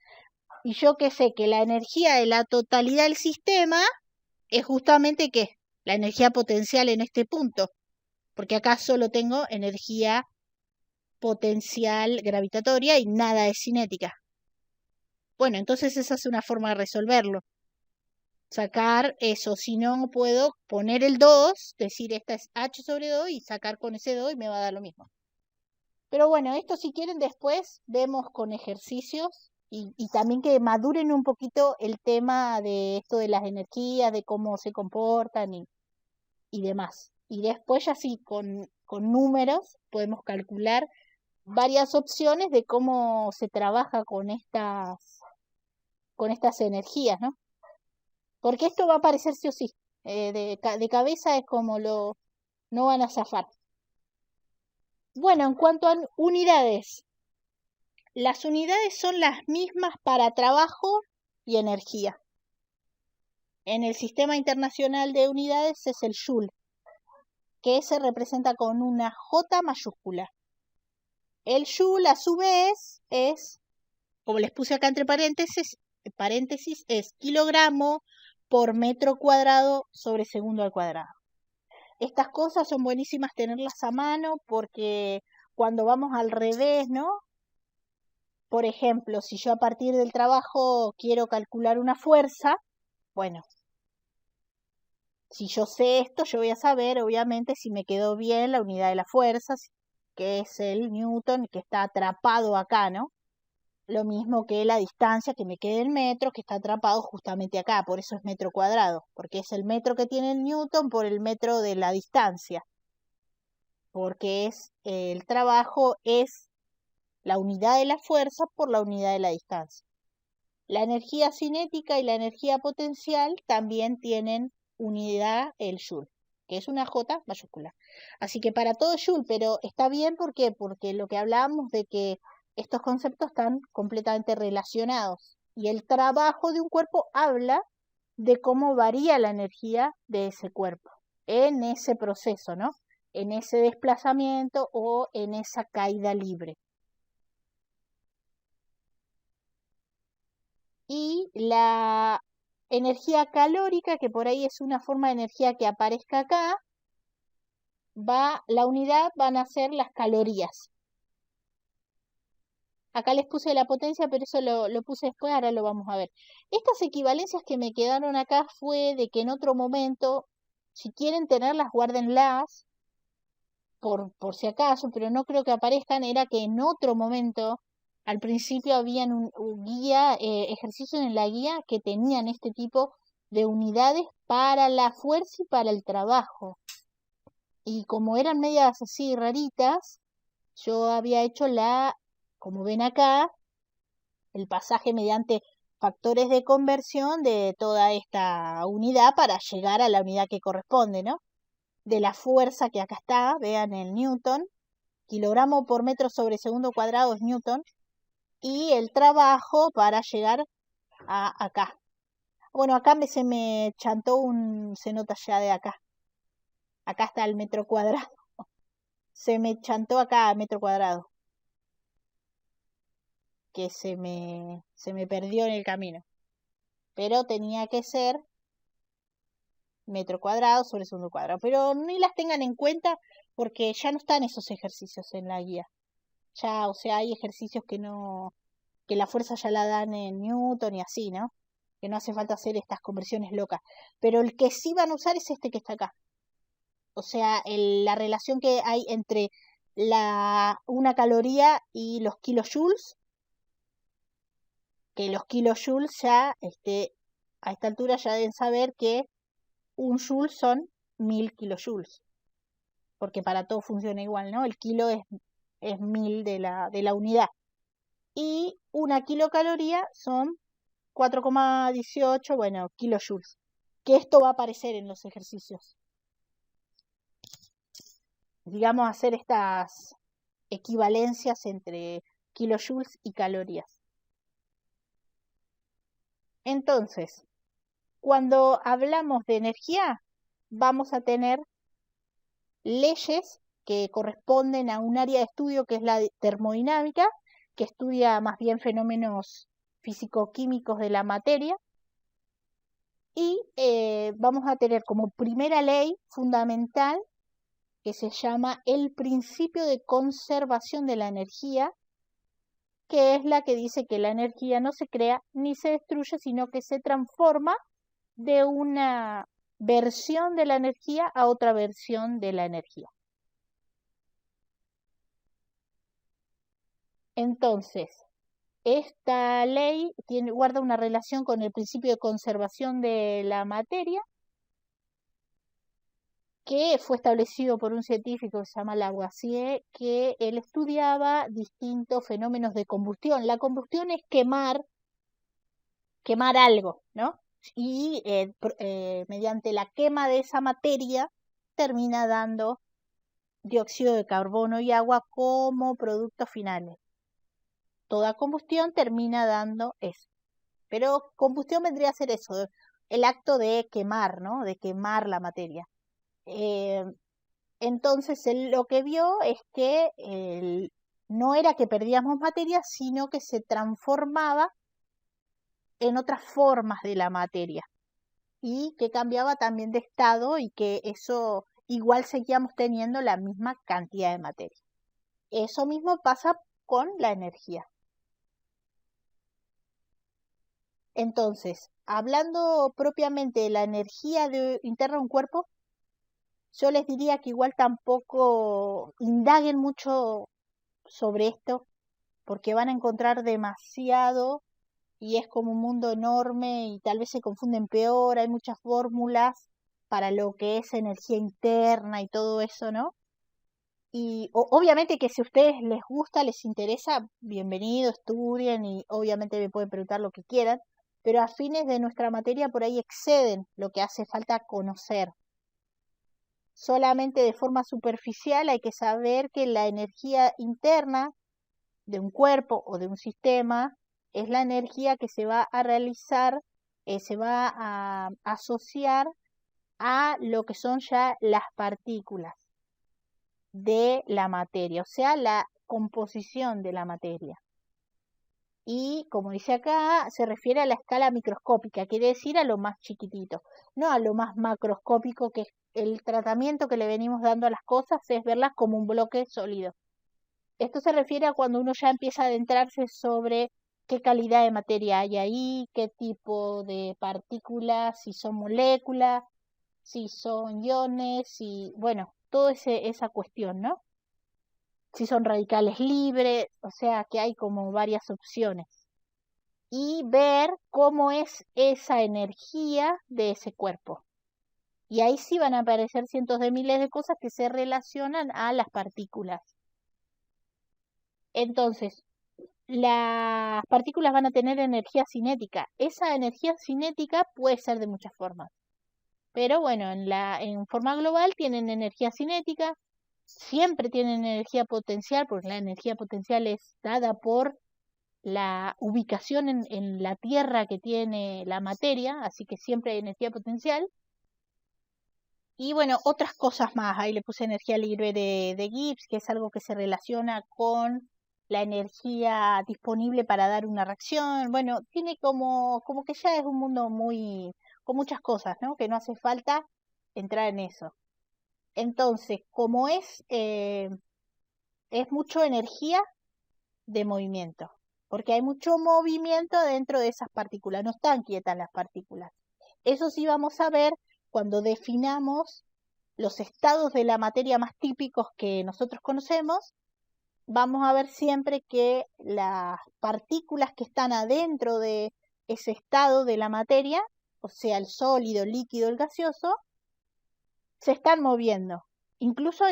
Y yo que sé que la energía de la totalidad del sistema es justamente ¿qué? La energía potencial en este punto, porque acá solo tengo energía potencial gravitatoria y nada de cinética. Bueno, entonces esa es una forma de resolverlo. Sacar eso, si no puedo poner el 2, decir esta es h sobre 2 y sacar con ese 2 y me va a dar lo mismo. Pero bueno, esto si quieren después vemos con ejercicios y también que maduren un poquito el tema de esto de las energías, de cómo se comportan y demás. Y después ya sí, con números podemos calcular varias opciones de cómo se trabaja con estas energías, ¿no? Porque esto va a aparecer sí o sí. De cabeza es como no van a zafar. Bueno, en cuanto a unidades, las unidades son las mismas para trabajo y energía. En el Sistema Internacional de Unidades es el Joule, que se representa con una J mayúscula. El Joule, a su vez, es, como les puse acá entre paréntesis, es kilogramo por metro cuadrado sobre segundo al cuadrado. Estas cosas son buenísimas tenerlas a mano porque cuando vamos al revés, ¿no? Por ejemplo, si yo a partir del trabajo quiero calcular una fuerza, bueno, si yo sé esto, yo voy a saber, obviamente, si me quedó bien la unidad de la fuerza, que es el newton, que está atrapado acá, ¿no? Lo mismo que la distancia, que me quede en metros, que está atrapado justamente acá, por eso es metro cuadrado, porque es el metro que tiene el newton por el metro de la distancia, porque el trabajo es la unidad de la fuerza por la unidad de la distancia. La energía cinética y la energía potencial también tienen unidad el joule, que es una J mayúscula. Así que para todo joule, pero está bien, ¿por qué? Porque lo que hablábamos de que estos conceptos están completamente relacionados y el trabajo de un cuerpo habla de cómo varía la energía de ese cuerpo en ese proceso, ¿no? En ese desplazamiento o en esa caída libre. Y la energía calórica, que por ahí es una forma de energía que aparezca acá, la unidad van a ser las calorías. Acá les puse la potencia, pero eso lo puse después, ahora lo vamos a ver. Estas equivalencias que me quedaron acá fue de que en otro momento, si quieren tenerlas, guárdenlas, por si acaso, pero no creo que aparezcan, era que en otro momento, al principio habían un guía, ejercicios en la guía que tenían este tipo de unidades para la fuerza y para el trabajo. Y como eran medias así raritas, yo había hecho como ven acá, el pasaje mediante factores de conversión de toda esta unidad para llegar a la unidad que corresponde, ¿no? De la fuerza que acá está, vean el Newton, kilogramo por metro sobre segundo cuadrado es Newton, y el trabajo para llegar a acá. Bueno, acá se me chantó se nota ya de acá. Acá está el metro cuadrado. Se me chantó acá el metro cuadrado, que se me perdió en el camino. Pero tenía que ser metro cuadrado sobre segundo cuadrado. Pero ni las tengan en cuenta porque ya no están esos ejercicios en la guía. Ya, o sea, hay ejercicios que la fuerza ya la dan en Newton y así, ¿no? Que no hace falta hacer estas conversiones locas. Pero el que sí van a usar es este que está acá. O sea, la relación que hay entre una caloría y los kilojoules, que los kilojoules ya, a esta altura ya deben saber que un joule son 1000 kilojoules, porque para todo funciona igual, ¿no? El kilo es 1000 de la unidad. Y una kilocaloría son 4,18, bueno, kilojoules. Que esto va a aparecer en los ejercicios. Digamos, hacer estas equivalencias entre kilojoules y calorías. Entonces, cuando hablamos de energía, vamos a tener leyes que corresponden a un área de estudio que es la termodinámica, que estudia más bien fenómenos físico-químicos de la materia. Y vamos a tener como primera ley fundamental que se llama el principio de conservación de la energía, que es la que dice que la energía no se crea ni se destruye, sino que se transforma de una versión de la energía a otra versión de la energía. Entonces, esta ley guarda una relación con el principio de conservación de la materia, que fue establecido por un científico que se llama Lavoisier, que él estudiaba distintos fenómenos de combustión. La combustión es quemar algo, ¿no? Y mediante la quema de esa materia termina dando dióxido de carbono y agua como productos finales. Toda combustión termina dando eso. Pero combustión vendría a ser eso, el acto de quemar, ¿no? De quemar la materia. Entonces él lo que vio es que no era que perdíamos materia, sino que se transformaba en otras formas de la materia y que cambiaba también de estado y que eso igual seguíamos teniendo la misma cantidad de materia. Eso mismo pasa con la energía. Entonces, hablando propiamente de la energía interna de un cuerpo, yo les diría que igual tampoco indaguen mucho sobre esto, porque van a encontrar demasiado y es como un mundo enorme y tal vez se confunden peor, hay muchas fórmulas para lo que es energía interna y todo eso, ¿no? Y obviamente que si a ustedes les gusta, les interesa, bienvenido, estudien y obviamente me pueden preguntar lo que quieran, pero a fines de nuestra materia por ahí exceden lo que hace falta conocer. Solamente de forma superficial hay que saber que la energía interna de un cuerpo o de un sistema es la energía que se va a realizar, se va a asociar a lo que son ya las partículas de la materia, o sea, la composición de la materia. Y como dice acá, se refiere a la escala microscópica, quiere decir a lo más chiquitito, no a lo más macroscópico que es el tratamiento que le venimos dando a las cosas es verlas como un bloque sólido. Esto se refiere a cuando uno ya empieza a adentrarse sobre qué calidad de materia hay ahí, qué tipo de partículas, si son moléculas, si son iones, si, bueno, toda esa cuestión, ¿no? Si son radicales libres, o sea que hay como varias opciones. Y ver cómo es esa energía de ese cuerpo. Y ahí sí van a aparecer cientos de miles de cosas que se relacionan a las partículas. Entonces, las partículas van a tener energía cinética. Esa energía cinética puede ser de muchas formas. Pero bueno, en forma global tienen energía cinética, siempre tienen energía potencial, porque la energía potencial es dada por la ubicación en la Tierra que tiene la materia, así que siempre hay energía potencial. Y bueno, otras cosas más. Ahí le puse energía libre de Gibbs, que es algo que se relaciona con la energía disponible para dar una reacción. Bueno, tiene como que ya es un mundo muy, con muchas cosas, ¿no? Que no hace falta entrar en eso. Entonces, como es mucho energía de movimiento, porque hay mucho movimiento dentro de esas partículas, no están quietas las partículas. Eso sí vamos a ver cuando definamos los estados de la materia más típicos que nosotros conocemos. Vamos a ver siempre que las partículas que están adentro de ese estado de la materia, o sea, el sólido, el líquido, el gaseoso, se están moviendo. Incluso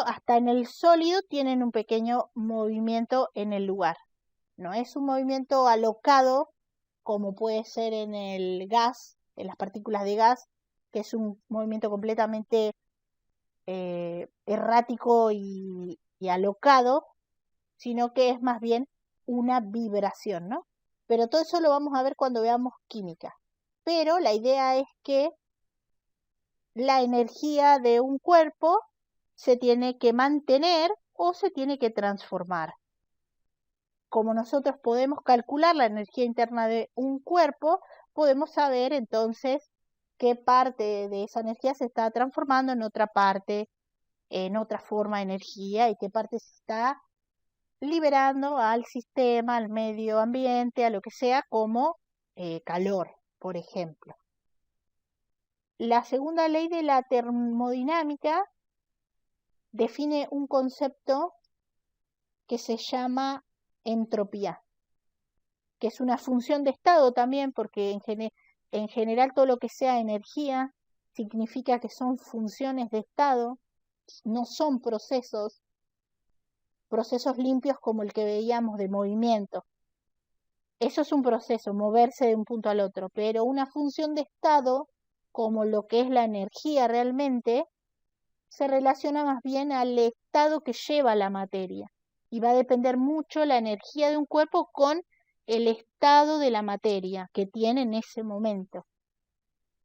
hasta en el sólido tienen un pequeño movimiento en el lugar. No es un movimiento alocado como puede ser en el gas, en las partículas de gas, que es un movimiento completamente errático y alocado, sino que es más bien una vibración, ¿no? Pero todo eso lo vamos a ver cuando veamos química. Pero la idea es que la energía de un cuerpo se tiene que mantener o se tiene que transformar. Como nosotros podemos calcular la energía interna de un cuerpo, podemos saber entonces qué parte de esa energía se está transformando en otra parte, en otra forma de energía, y qué parte se está liberando al sistema, al medio ambiente, a lo que sea, como calor, por ejemplo. La segunda ley de la termodinámica define un concepto que se llama entropía, que es una función de estado también, porque en general todo lo que sea energía significa que son funciones de estado, no son procesos limpios como el que veíamos de movimiento. Eso es un proceso, moverse de un punto al otro, pero una función de estado, como lo que es la energía realmente, se relaciona más bien al estado que lleva la materia. Y va a depender mucho la energía de un cuerpo con el estado de la materia que tiene en ese momento.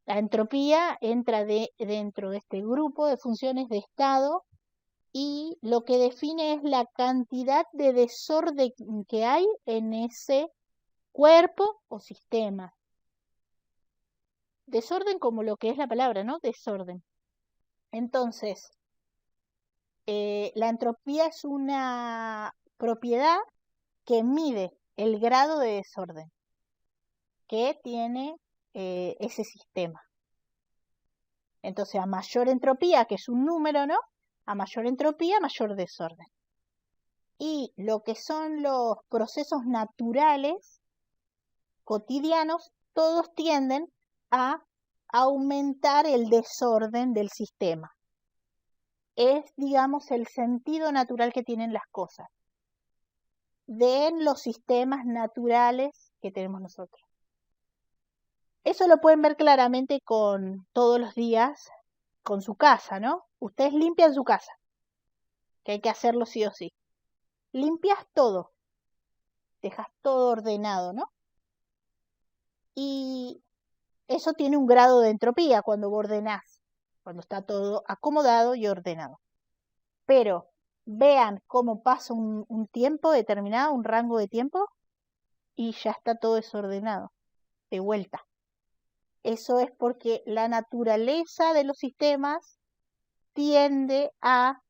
La entropía entra dentro de este grupo de funciones de estado y lo que define es la cantidad de desorden que hay en ese cuerpo o sistema. Desorden como lo que es la palabra, ¿no? Desorden. Entonces, la entropía es una propiedad que mide el grado de desorden que tiene ese sistema. Entonces, a mayor entropía, que es un número, ¿no? A mayor entropía, mayor desorden. Y lo que son los procesos naturales cotidianos, todos tienden a aumentar el desorden del sistema. Es, digamos, el sentido natural que tienen las cosas de los sistemas naturales que tenemos nosotros. Eso lo pueden ver claramente con todos los días, con su casa, ¿no? Ustedes limpian su casa, que hay que hacerlo sí o sí. Limpias todo, dejas todo ordenado, ¿no? Y eso tiene un grado de entropía cuando vos ordenás, cuando está todo acomodado y ordenado. Pero vean cómo pasa un tiempo determinado, un rango de tiempo, y ya está todo desordenado, de vuelta. Eso es porque la naturaleza de los sistemas tiende a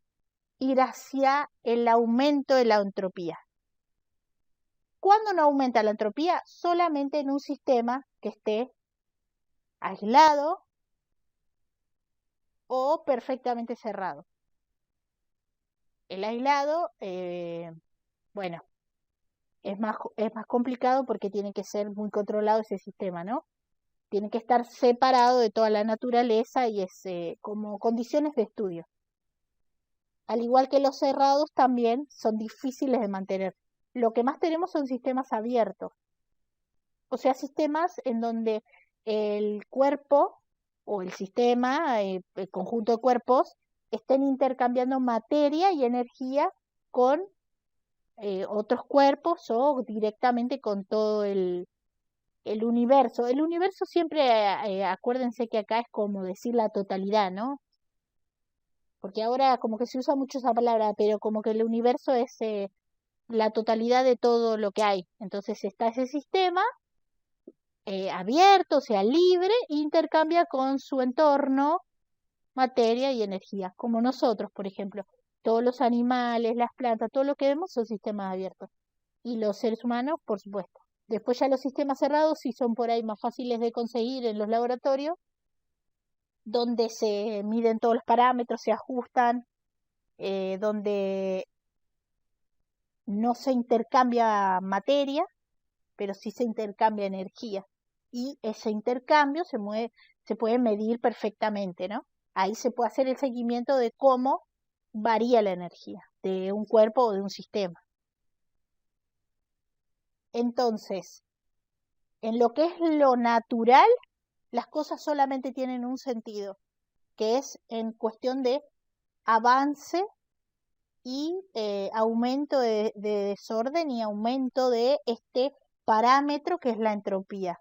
ir hacia el aumento de la entropía. ¿Cuándo no aumenta la entropía? Solamente en un sistema que esté aislado o perfectamente cerrado. El aislado, bueno, es más complicado porque tiene que ser muy controlado ese sistema, ¿no? Tiene que estar separado de toda la naturaleza y es como condiciones de estudio. Al igual que los cerrados también son difíciles de mantener. Lo que más tenemos son sistemas abiertos, o sea, sistemas en donde el cuerpo o el sistema, el conjunto de cuerpos, estén intercambiando materia y energía con otros cuerpos o directamente con todo el universo. El universo siempre, acuérdense que acá es como decir la totalidad, ¿no? Porque ahora como que se usa mucho esa palabra, pero como que el universo es la totalidad de todo lo que hay. Entonces está ese sistema abierto, o sea, libre, intercambia con su entorno materia y energía, como nosotros, por ejemplo. Todos los animales, las plantas, todo lo que vemos son sistemas abiertos. Y los seres humanos, por supuesto. Después ya los sistemas cerrados sí son por ahí más fáciles de conseguir en los laboratorios, donde se miden todos los parámetros, se ajustan, donde no se intercambia materia, pero sí se intercambia energía. Y ese intercambio se puede medir perfectamente, ¿no? Ahí se puede hacer el seguimiento de cómo varía la energía de un cuerpo o de un sistema. Entonces, en lo que es lo natural, las cosas solamente tienen un sentido, que es en cuestión de avance y aumento de desorden y aumento de este parámetro que es la entropía.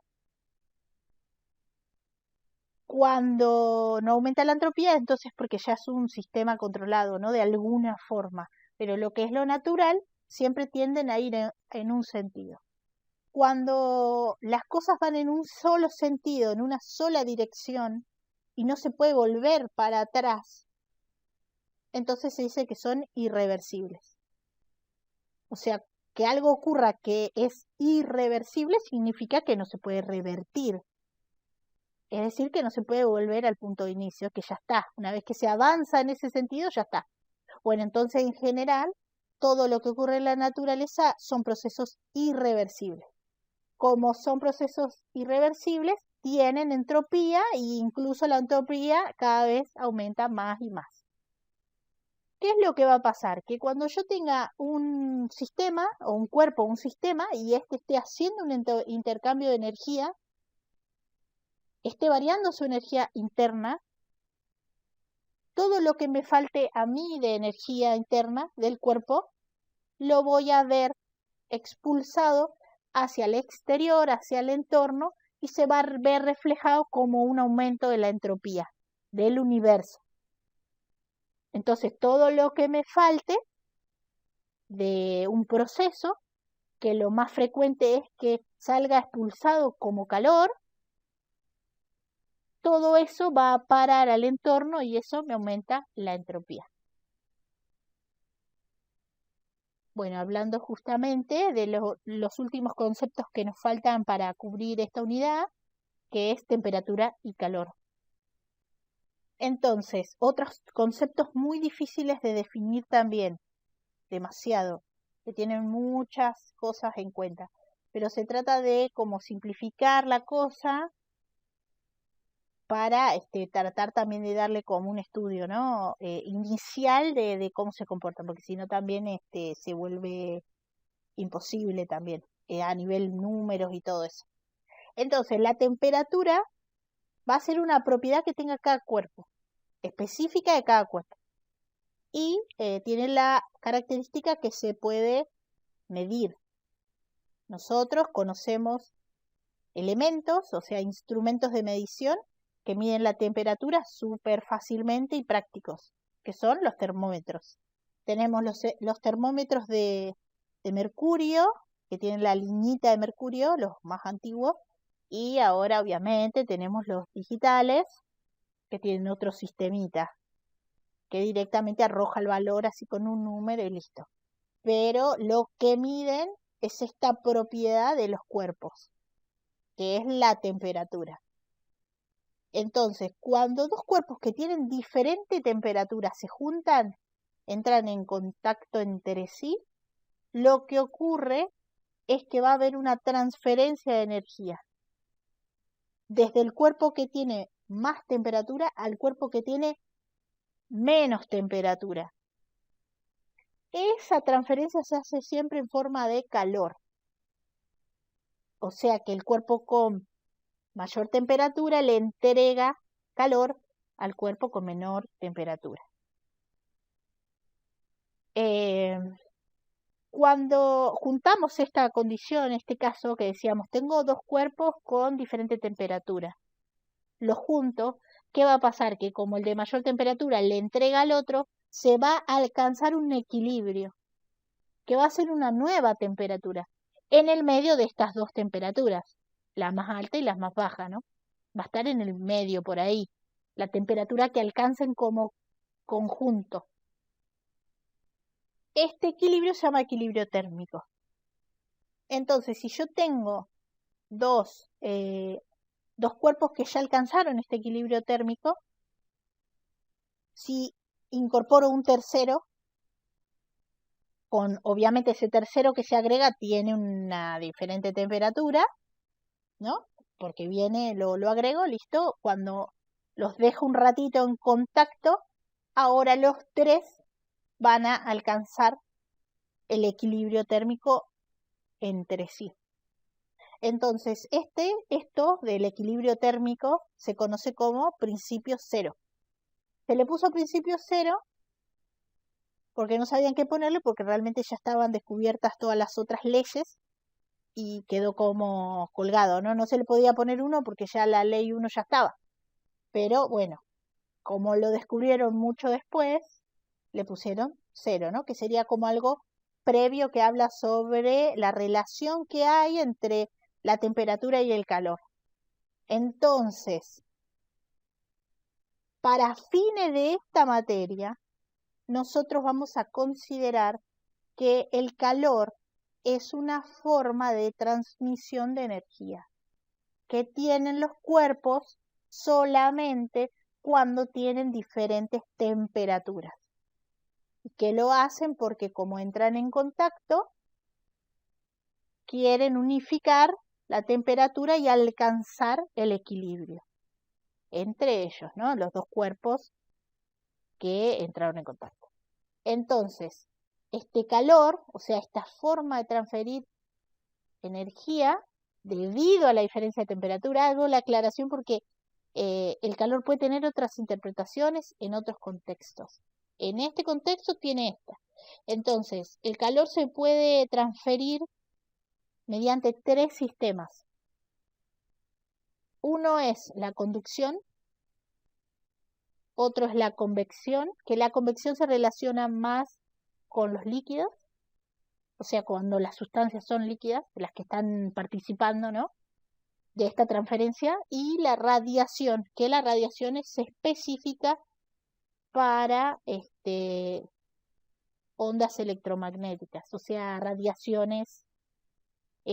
Cuando no aumenta la entropía, entonces porque ya es un sistema controlado, ¿no? De alguna forma. Pero lo que es lo natural siempre tienden a ir en un sentido. Cuando las cosas van en un solo sentido, en una sola dirección, y no se puede volver para atrás, entonces se dice que son irreversibles. O sea, que algo ocurra que es irreversible significa que no se puede revertir. Es decir, que no se puede volver al punto de inicio, que ya está. Una vez que se avanza en ese sentido, ya está. Bueno, entonces en general, todo lo que ocurre en la naturaleza son procesos irreversibles. Como son procesos irreversibles, tienen entropía e incluso la entropía cada vez aumenta más y más. ¿Qué es lo que va a pasar? Que cuando yo tenga un sistema o un cuerpo, un sistema, y este esté haciendo un intercambio de energía, esté variando su energía interna, todo lo que me falte a mí de energía interna del cuerpo, lo voy a ver expulsado hacia el exterior, hacia el entorno, y se va a ver reflejado como un aumento de la entropía del universo. Entonces, todo lo que me falte de un proceso, que lo más frecuente es que salga expulsado como calor, todo eso va a parar al entorno y eso me aumenta la entropía. Bueno, hablando justamente de los últimos conceptos que nos faltan para cubrir esta unidad, que es temperatura y calor. Entonces, otros conceptos muy difíciles de definir también, demasiado, que tienen muchas cosas en cuenta, pero se trata de como simplificar la cosa para tratar también de darle como un estudio, ¿no? Inicial de cómo se comportan, porque si no también se vuelve imposible también, a nivel números y todo eso. Entonces, la temperatura va a ser una propiedad que tenga cada cuerpo, específica de cada cuerpo. Y tiene la característica que se puede medir. Nosotros conocemos elementos, o sea, instrumentos de medición que miden la temperatura súper fácilmente y prácticos, que son los termómetros. Tenemos los termómetros de mercurio, que tienen la liñita de mercurio, los más antiguos, y ahora obviamente tenemos los digitales, que tienen otro sistemita. que directamente arroja el valor así con un número y listo. Pero lo que miden es esta propiedad de los cuerpos, que es la temperatura. Entonces, cuando dos cuerpos que tienen diferente temperatura se juntan, entran en contacto entre sí, lo que ocurre es que va a haber una transferencia de energía desde el cuerpo que tiene más temperatura al cuerpo que tiene menos temperatura. Esa transferencia se hace siempre en forma de calor. O sea que el cuerpo con mayor temperatura le entrega calor al cuerpo con menor temperatura. Cuando juntamos esta condición, en este caso que decíamos, tengo dos cuerpos con diferente temperatura, los junto, ¿qué va a pasar? Que como el de mayor temperatura le entrega al otro, se va a alcanzar un equilibrio, que va a ser una nueva temperatura, en el medio de estas dos temperaturas, la más alta y la más baja, ¿no? Va a estar en el medio por ahí, la temperatura que alcancen como conjunto. Este equilibrio se llama equilibrio térmico. Entonces, si yo tengo dos cuerpos que ya alcanzaron este equilibrio térmico, si incorporo un tercero, obviamente ese tercero que se agrega tiene una diferente temperatura, ¿no? Porque viene, lo agrego, listo. Cuando los dejo un ratito en contacto, ahora los tres van a alcanzar el equilibrio térmico entre sí. Entonces, esto del equilibrio térmico se conoce como principio cero. Se le puso principio cero porque no sabían qué ponerle, porque realmente ya estaban descubiertas todas las otras leyes y quedó como colgado, ¿no? No se le podía poner uno porque ya la ley 1 ya estaba. Pero bueno, como lo descubrieron mucho después, le pusieron cero, ¿no? Que sería como algo previo que habla sobre la relación que hay entre la temperatura y el calor. Entonces, para fines de esta materia, nosotros vamos a considerar que el calor es una forma de transmisión de energía que tienen los cuerpos solamente cuando tienen diferentes temperaturas. Y que lo hacen porque como entran en contacto, quieren unificar la temperatura y alcanzar el equilibrio entre ellos, ¿no? Los dos cuerpos que entraron en contacto. Entonces, este calor, o sea, esta forma de transferir energía debido a la diferencia de temperatura, hago la aclaración porque el calor puede tener otras interpretaciones en otros contextos. En este contexto tiene esta. Entonces, el calor se puede transferir mediante tres sistemas. Uno es la conducción, otro es la convección, que la convección se relaciona más con los líquidos, o sea, cuando las sustancias son líquidas, las que están participando, ¿no?, de esta transferencia, y la radiación, que la radiación es específica para ondas electromagnéticas, o sea, radiaciones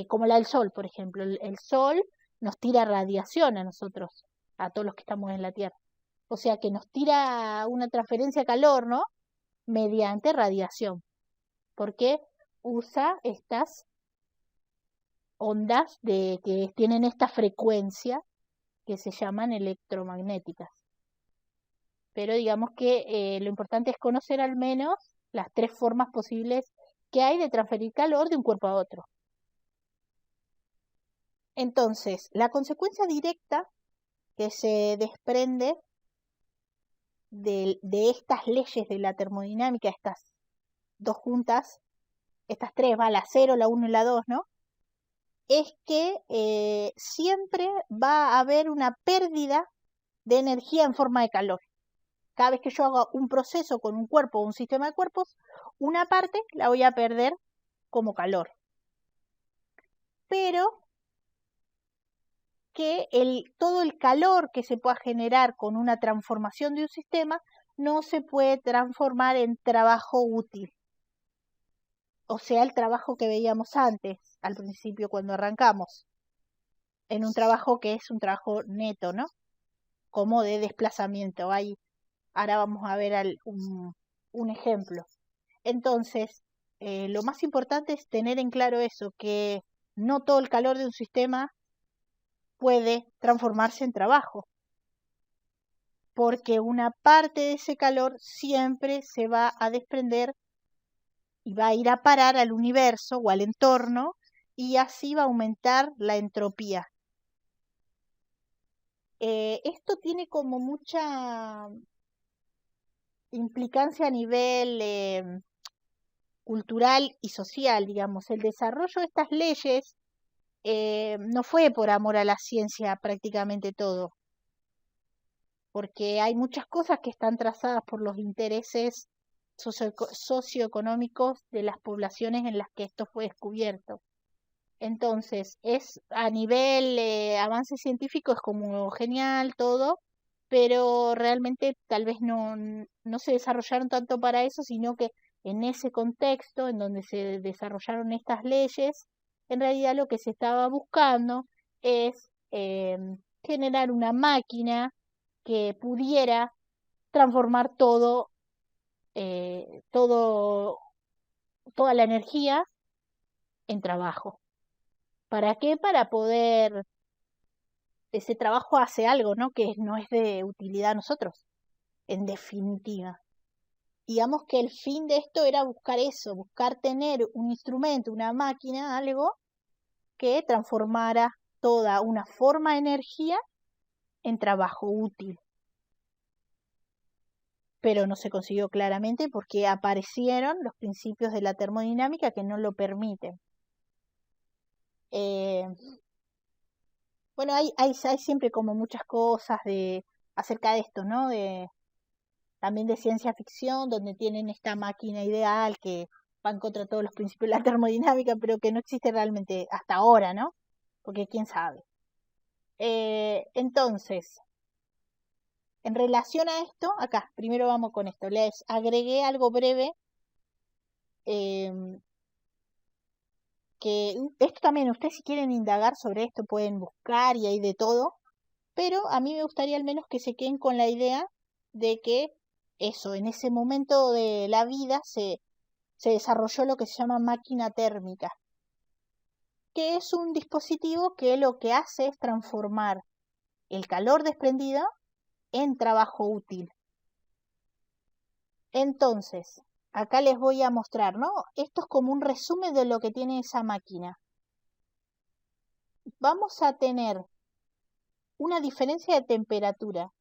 como la del Sol, por ejemplo. El Sol nos tira radiación a nosotros, a todos los que estamos en la Tierra. O sea que nos tira una transferencia de calor, ¿no? Mediante radiación, porque usa estas ondas que tienen esta frecuencia que se llaman electromagnéticas. Pero digamos que lo importante es conocer al menos las tres formas posibles que hay de transferir calor de un cuerpo a otro. Entonces, la consecuencia directa que se desprende de estas leyes de la termodinámica, estas dos juntas, estas tres, la 0, la 1 y la 2, ¿no?, es que siempre va a haber una pérdida de energía en forma de calor. Cada vez que yo haga un proceso con un cuerpo o un sistema de cuerpos, una parte la voy a perder como calor. Pero que todo el calor que se pueda generar con una transformación de un sistema no se puede transformar en trabajo útil. O sea, el trabajo que veíamos antes, al principio cuando arrancamos, en un trabajo que es un trabajo neto, ¿no? Como de desplazamiento. Ahora vamos a ver un ejemplo. Entonces, lo más importante es tener en claro eso, que no todo el calor de un sistema puede transformarse en trabajo, porque una parte de ese calor siempre se va a desprender y va a ir a parar al universo o al entorno y así va a aumentar la entropía. Esto tiene como mucha implicancia a nivel cultural y social, digamos. El desarrollo de estas leyes no fue por amor a la ciencia prácticamente todo, porque hay muchas cosas que están trazadas por los intereses socioeconómicos de las poblaciones en las que esto fue descubierto. Entonces, es a nivel avance científico es como genial todo, pero realmente tal vez no se desarrollaron tanto para eso, sino que en ese contexto en donde se desarrollaron estas leyes, en realidad lo que se estaba buscando es generar una máquina que pudiera transformar eh, todo, toda la energía en trabajo. ¿Para qué? Para poder, ese trabajo hace algo, ¿no? Que no es de utilidad a nosotros, en definitiva. Digamos que el fin de esto era buscar eso, buscar tener un instrumento, una máquina, algo que transformara toda una forma de energía en trabajo útil. Pero no se consiguió claramente porque aparecieron los principios de la termodinámica que no lo permiten. Eh, bueno, hay siempre como muchas cosas acerca de esto, ¿no? También de ciencia ficción, donde tienen esta máquina ideal que va en contra de todos los principios de la termodinámica, pero que no existe realmente hasta ahora, ¿no? Porque quién sabe. Entonces, en relación a esto, acá, primero vamos con esto. Les agregué algo breve, em, que esto también, ustedes si quieren indagar sobre esto pueden buscar y hay de todo, pero a mí me gustaría al menos que se queden con la idea de que eso, en ese momento de la vida se desarrolló lo que se llama máquina térmica, que es un dispositivo que lo que hace es transformar el calor desprendido en trabajo útil. Entonces, acá les voy a mostrar, ¿no? Esto es como un resumen de lo que tiene esa máquina. Vamos a tener una diferencia de temperatura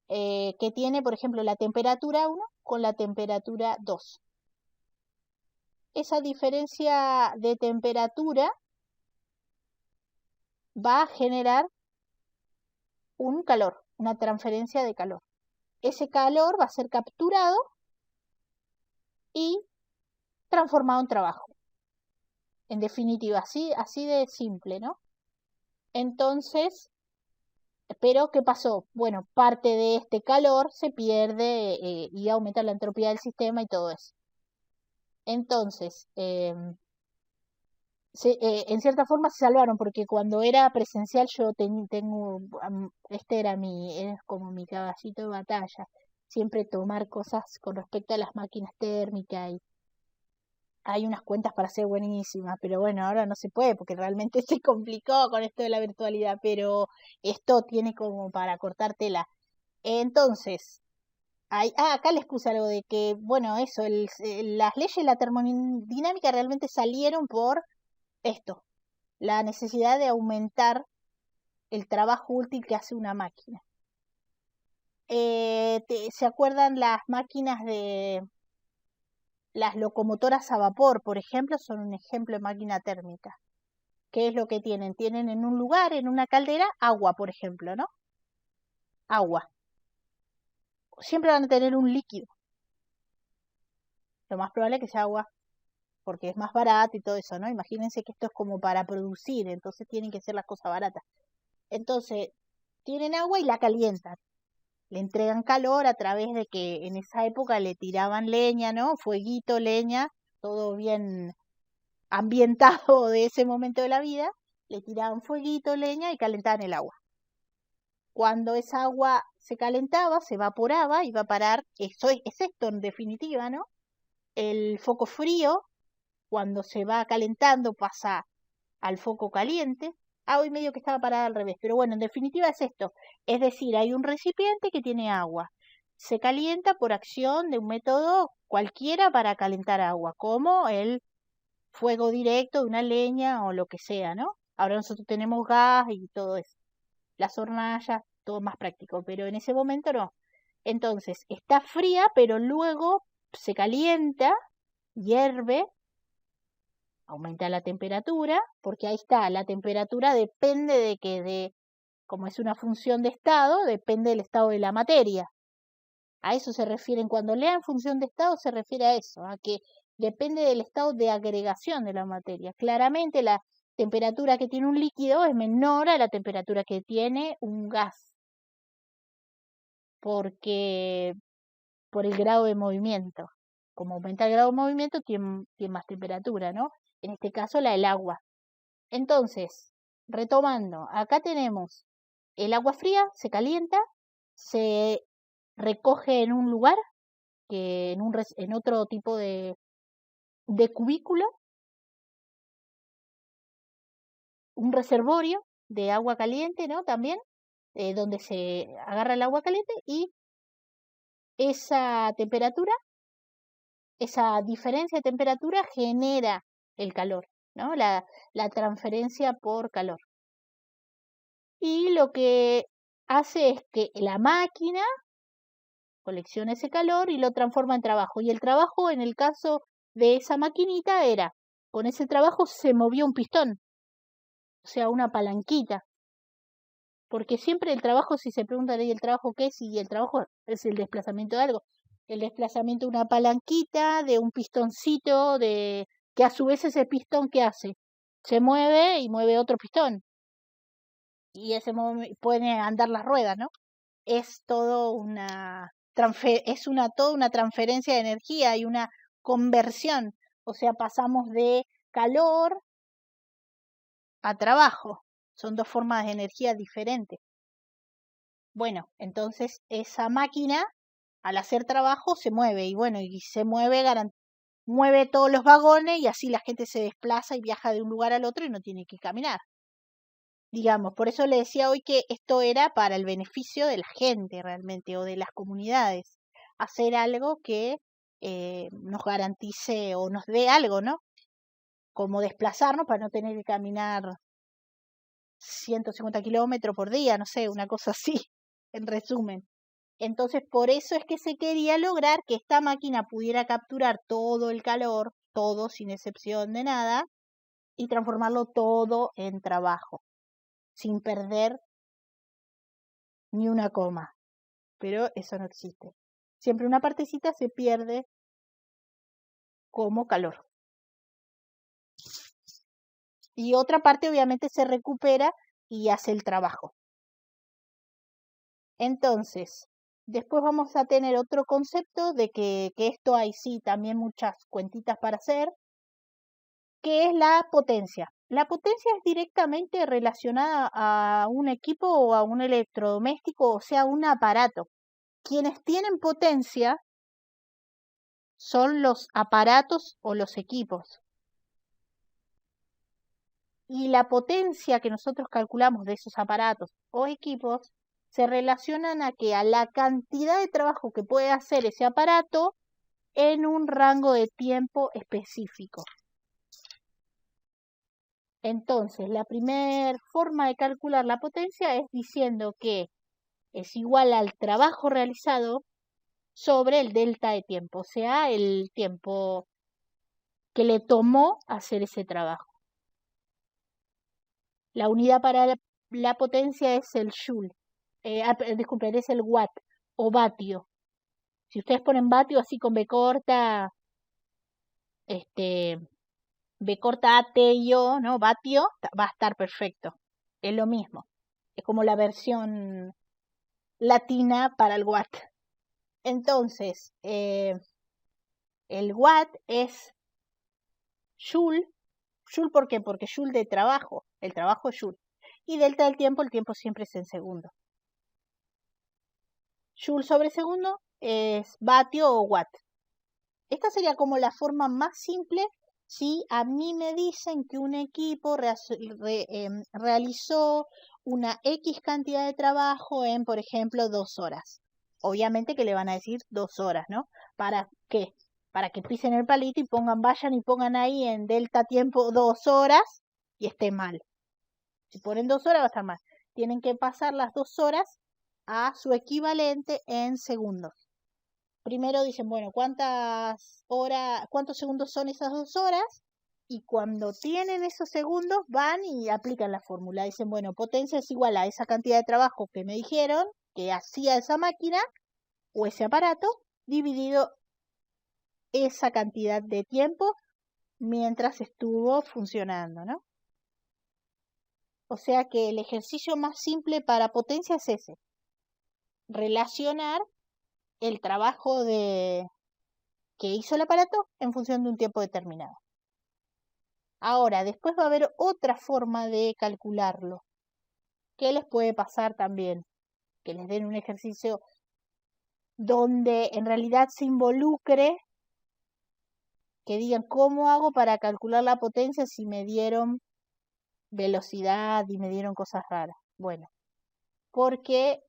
que tiene, por ejemplo, la temperatura 1 con la temperatura 2. Esa diferencia de temperatura va a generar un calor, una transferencia de calor. Ese calor va a ser capturado y transformado en trabajo. En definitiva, así de simple, ¿no? Entonces, pero ¿qué pasó? Bueno, parte de este calor se pierde y aumenta la entropía del sistema y todo eso. Entonces, en cierta forma se salvaron porque cuando era presencial yo tengo, este es como mi caballito de batalla, siempre tomar cosas con respecto a las máquinas térmicas y hay unas cuentas para ser buenísimas, pero bueno, ahora no se puede porque realmente se complicó con esto de la virtualidad, pero esto tiene como para cortar tela. Entonces, acá les puse algo de que, bueno, eso, las leyes de la termodinámica realmente salieron por esto, la necesidad de aumentar el trabajo útil que hace una máquina. ¿Se acuerdan las máquinas de las locomotoras a vapor, por ejemplo? Son un ejemplo de máquina térmica. ¿Qué es lo que tienen? Tienen en un lugar, en una caldera, agua, por ejemplo, ¿no? Agua. Siempre van a tener un líquido. Lo más probable es que sea agua, porque es más barato y todo eso, ¿no? Imagínense que esto es como para producir, entonces tienen que ser las cosas baratas. Entonces, tienen agua y la calientan. le entregan calor a través de que en esa época le tiraban leña, ¿no? Fueguito, leña, todo bien ambientado de ese momento de la vida, le tiraban fueguito, leña y calentaban el agua. Cuando esa agua se calentaba, se evaporaba, iba a parar, es esto en definitiva, ¿no? El foco frío, cuando se va calentando, pasa al foco caliente. Hoy medio que estaba parada al revés, pero bueno, en definitiva es esto. Es decir, hay un recipiente que tiene agua. Se calienta por acción de un método cualquiera para calentar agua, como el fuego directo de una leña o lo que sea, ¿no? Ahora nosotros tenemos gas y todo eso. Las hornallas, todo más práctico, pero en ese momento no. Entonces, está fría, pero luego se calienta, hierve, aumenta la temperatura, porque ahí está, la temperatura depende de como es una función de estado, depende del estado de la materia. A eso se refieren, cuando lean función de estado se refiere a eso, a que depende del estado de agregación de la materia. Claramente la temperatura que tiene un líquido es menor a la temperatura que tiene un gas, porque por el grado de movimiento. Como aumenta el grado de movimiento, tiene más temperatura, ¿no? En este caso, la del agua. Entonces, retomando, acá tenemos el agua fría, se calienta, se recoge en un lugar, que en otro tipo de cubículo, un reservorio de agua caliente, ¿no? También, donde se agarra el agua caliente y esa temperatura, esa diferencia de temperatura genera el calor, ¿no? La transferencia por calor. Y lo que hace es que la máquina colecciona ese calor y lo transforma en trabajo. Y el trabajo, en el caso de esa maquinita, era, con ese trabajo se movió un pistón, o sea, una palanquita. Porque siempre el trabajo, si se preguntan, ¿y el trabajo qué es? Y el trabajo es el desplazamiento de algo. El desplazamiento de una palanquita, de un pistoncito, que a su vez ese pistón, ¿qué hace? Se mueve y mueve otro pistón. Y ese puede andar las ruedas, ¿no? Es todo toda una transferencia de energía y una conversión. O sea, pasamos de calor a trabajo. Son dos formas de energía diferentes. Bueno, entonces esa máquina, al hacer trabajo, se mueve. Y bueno, y se mueve todos los vagones y así la gente se desplaza y viaja de un lugar al otro y no tiene que caminar. Digamos, por eso le decía hoy que esto era para el beneficio de la gente realmente o de las comunidades. Hacer algo que nos garantice o nos dé algo, ¿no? Como desplazarnos para no tener que caminar 150 kilómetros por día, no sé, una cosa así, en resumen. Entonces, por eso es que se quería lograr que esta máquina pudiera capturar todo el calor, todo sin excepción de nada, y transformarlo todo en trabajo, sin perder ni una coma. Pero eso no existe. Siempre una partecita se pierde como calor. Y otra parte obviamente se recupera y hace el trabajo. Entonces, después vamos a tener otro concepto de que esto hay sí también muchas cuentitas para hacer, que es la potencia. La potencia es directamente relacionada a un equipo o a un electrodoméstico, o sea, un aparato. Quienes tienen potencia son los aparatos o los equipos. Y la potencia que nosotros calculamos de esos aparatos o equipos se relacionan a la cantidad de trabajo que puede hacer ese aparato en un rango de tiempo específico. Entonces, la primera forma de calcular la potencia es diciendo que es igual al trabajo realizado sobre el delta de tiempo, o sea, el tiempo que le tomó hacer ese trabajo. La unidad para la potencia es el joule. Disculpen, es el watt o vatio. Si ustedes ponen vatio así con B corta, B corta ATIO, ¿no? Vatio, va a estar perfecto. Es lo mismo. Es como la versión latina para el watt. Entonces, el watt es joule. Joule, ¿por qué? Porque joule de trabajo. El trabajo es joule. Y delta del tiempo, el tiempo siempre es en segundo. Joule sobre segundo es vatio o watt. Esta sería como la forma más simple si a mí me dicen que un equipo realizó una X cantidad de trabajo en, por ejemplo, 2 horas. Obviamente que le van a decir 2 horas, ¿no? ¿Para qué? Para que pisen el palito y vayan y pongan ahí en delta tiempo 2 horas y esté mal. Si ponen 2 horas va a estar mal. Tienen que pasar las 2 horas a su equivalente en segundos. Primero dicen, bueno, cuántos segundos son esas 2 horas, y cuando tienen esos segundos van y aplican la fórmula. Dicen, bueno, potencia es igual a esa cantidad de trabajo que me dijeron que hacía esa máquina o ese aparato, dividido esa cantidad de tiempo mientras estuvo funcionando, ¿no? O sea que el ejercicio más simple para potencia es ese: relacionar el trabajo que hizo el aparato en función de un tiempo determinado. Ahora, después va a haber otra forma de calcularlo. ¿Qué les puede pasar también? Que les den un ejercicio donde en realidad se involucre, que digan, ¿cómo hago para calcular la potencia si me dieron velocidad y me dieron cosas raras? Bueno, porque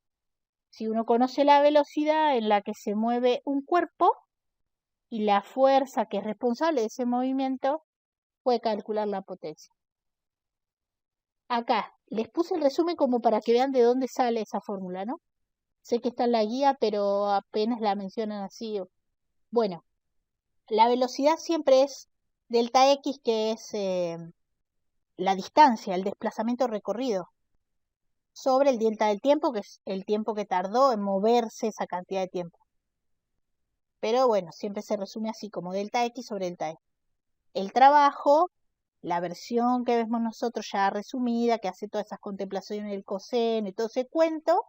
si uno conoce la velocidad en la que se mueve un cuerpo y la fuerza que es responsable de ese movimiento, puede calcular la potencia. Acá les puse el resumen como para que vean de dónde sale esa fórmula, ¿no? Sé que está en la guía, pero apenas la mencionan así. Bueno, la velocidad siempre es delta X, que es la distancia, el desplazamiento recorrido, sobre el delta del tiempo, que es el tiempo que tardó en moverse esa cantidad de tiempo. Pero bueno, siempre se resume así, como delta X sobre delta E. El trabajo, la versión que vemos nosotros ya resumida, que hace todas esas contemplaciones del coseno y todo ese cuento,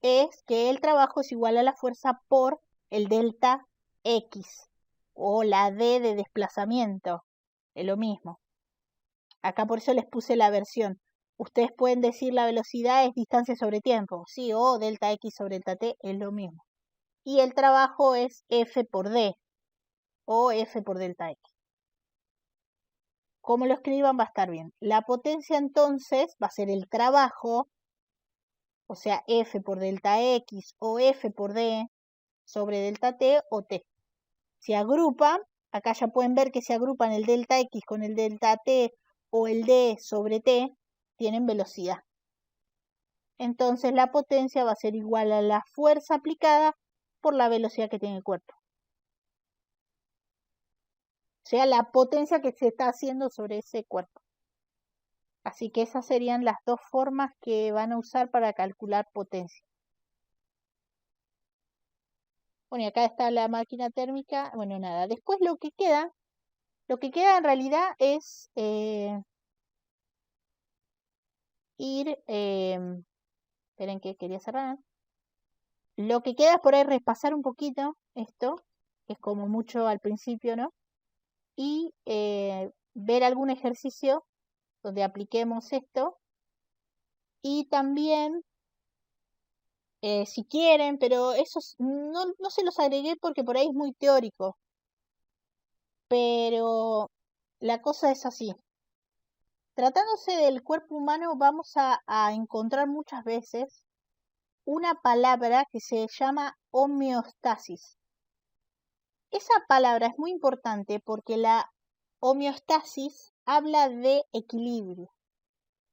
es que el trabajo es igual a la fuerza por el delta X, o la D de desplazamiento, es lo mismo. Acá por eso les puse la versión. Ustedes pueden decir la velocidad es distancia sobre tiempo, sí, o delta X sobre delta T, es lo mismo. Y el trabajo es F por D, o F por delta X. Como lo escriban va a estar bien. La potencia entonces va a ser el trabajo, o sea, F por delta X o F por D sobre delta T o T. Se agrupan, acá ya pueden ver que se agrupan el delta X con el delta T o el D sobre T, tienen velocidad. Entonces la potencia va a ser igual a la fuerza aplicada por la velocidad que tiene el cuerpo. O sea, la potencia que se está haciendo sobre ese cuerpo. Así que esas serían las dos formas que van a usar para calcular potencia. Bueno, y acá está la máquina térmica. Bueno, nada. Después lo que queda en realidad es esperen que quería cerrar. Lo que queda es por ahí repasar un poquito esto, que es como mucho al principio, ¿no? Y ver algún ejercicio donde apliquemos esto. Y también, si quieren, pero eso no se los agregué porque por ahí es muy teórico. Pero la cosa es así. Tratándose del cuerpo humano, vamos a encontrar muchas veces una palabra que se llama homeostasis. Esa palabra es muy importante porque la homeostasis habla de equilibrio.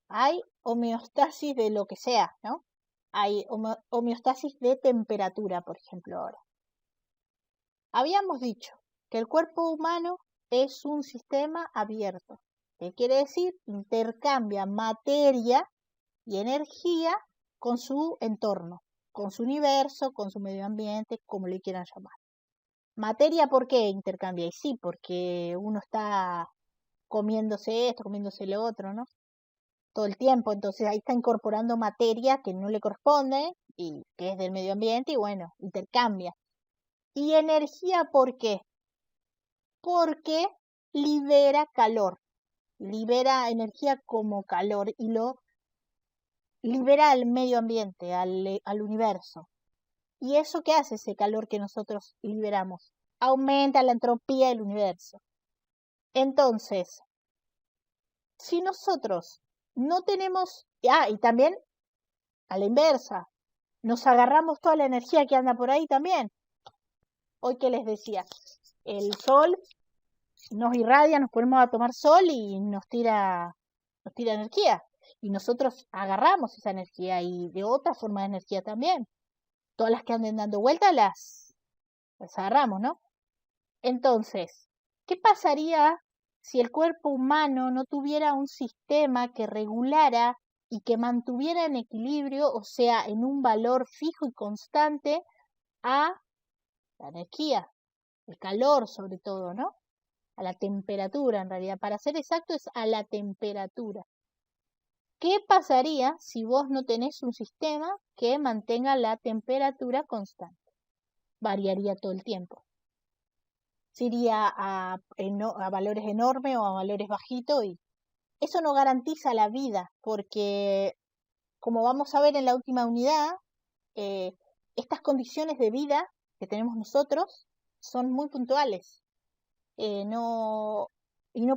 Hay homeostasis de lo que sea, ¿no? Hay homeostasis de temperatura, por ejemplo, ahora. Habíamos dicho que el cuerpo humano es un sistema abierto. ¿Qué quiere decir? Intercambia materia y energía con su entorno, con su universo, con su medio ambiente, como le quieran llamar. Materia, ¿por qué intercambia? Y sí, porque uno está comiéndose esto, comiéndose lo otro, ¿no? Todo el tiempo, entonces ahí está incorporando materia que no le corresponde y que es del medio ambiente y bueno, intercambia. Y energía, ¿por qué? Porque libera calor, libera energía como calor y lo libera al medio ambiente, al universo. ¿Y eso qué hace ese calor que nosotros liberamos? Aumenta la entropía del universo. Entonces, si nosotros no tenemos, y también a la inversa, nos agarramos toda la energía que anda por ahí también. Hoy que les decía, el sol nos irradia, nos ponemos a tomar sol y nos tira energía. Y nosotros agarramos esa energía y de otra forma de energía también. Todas las que anden dando vueltas las agarramos, ¿no? Entonces, ¿qué pasaría si el cuerpo humano no tuviera un sistema que regulara y que mantuviera en equilibrio, o sea, en un valor fijo y constante a la energía, el calor sobre todo, ¿no? A la temperatura, en realidad, para ser exacto es a la temperatura. ¿Qué pasaría si vos no tenés un sistema que mantenga la temperatura constante? Variaría todo el tiempo. Se iría a valores enormes o a valores bajitos y eso no garantiza la vida porque, como vamos a ver en la última unidad, estas condiciones de vida que tenemos nosotros son muy puntuales y no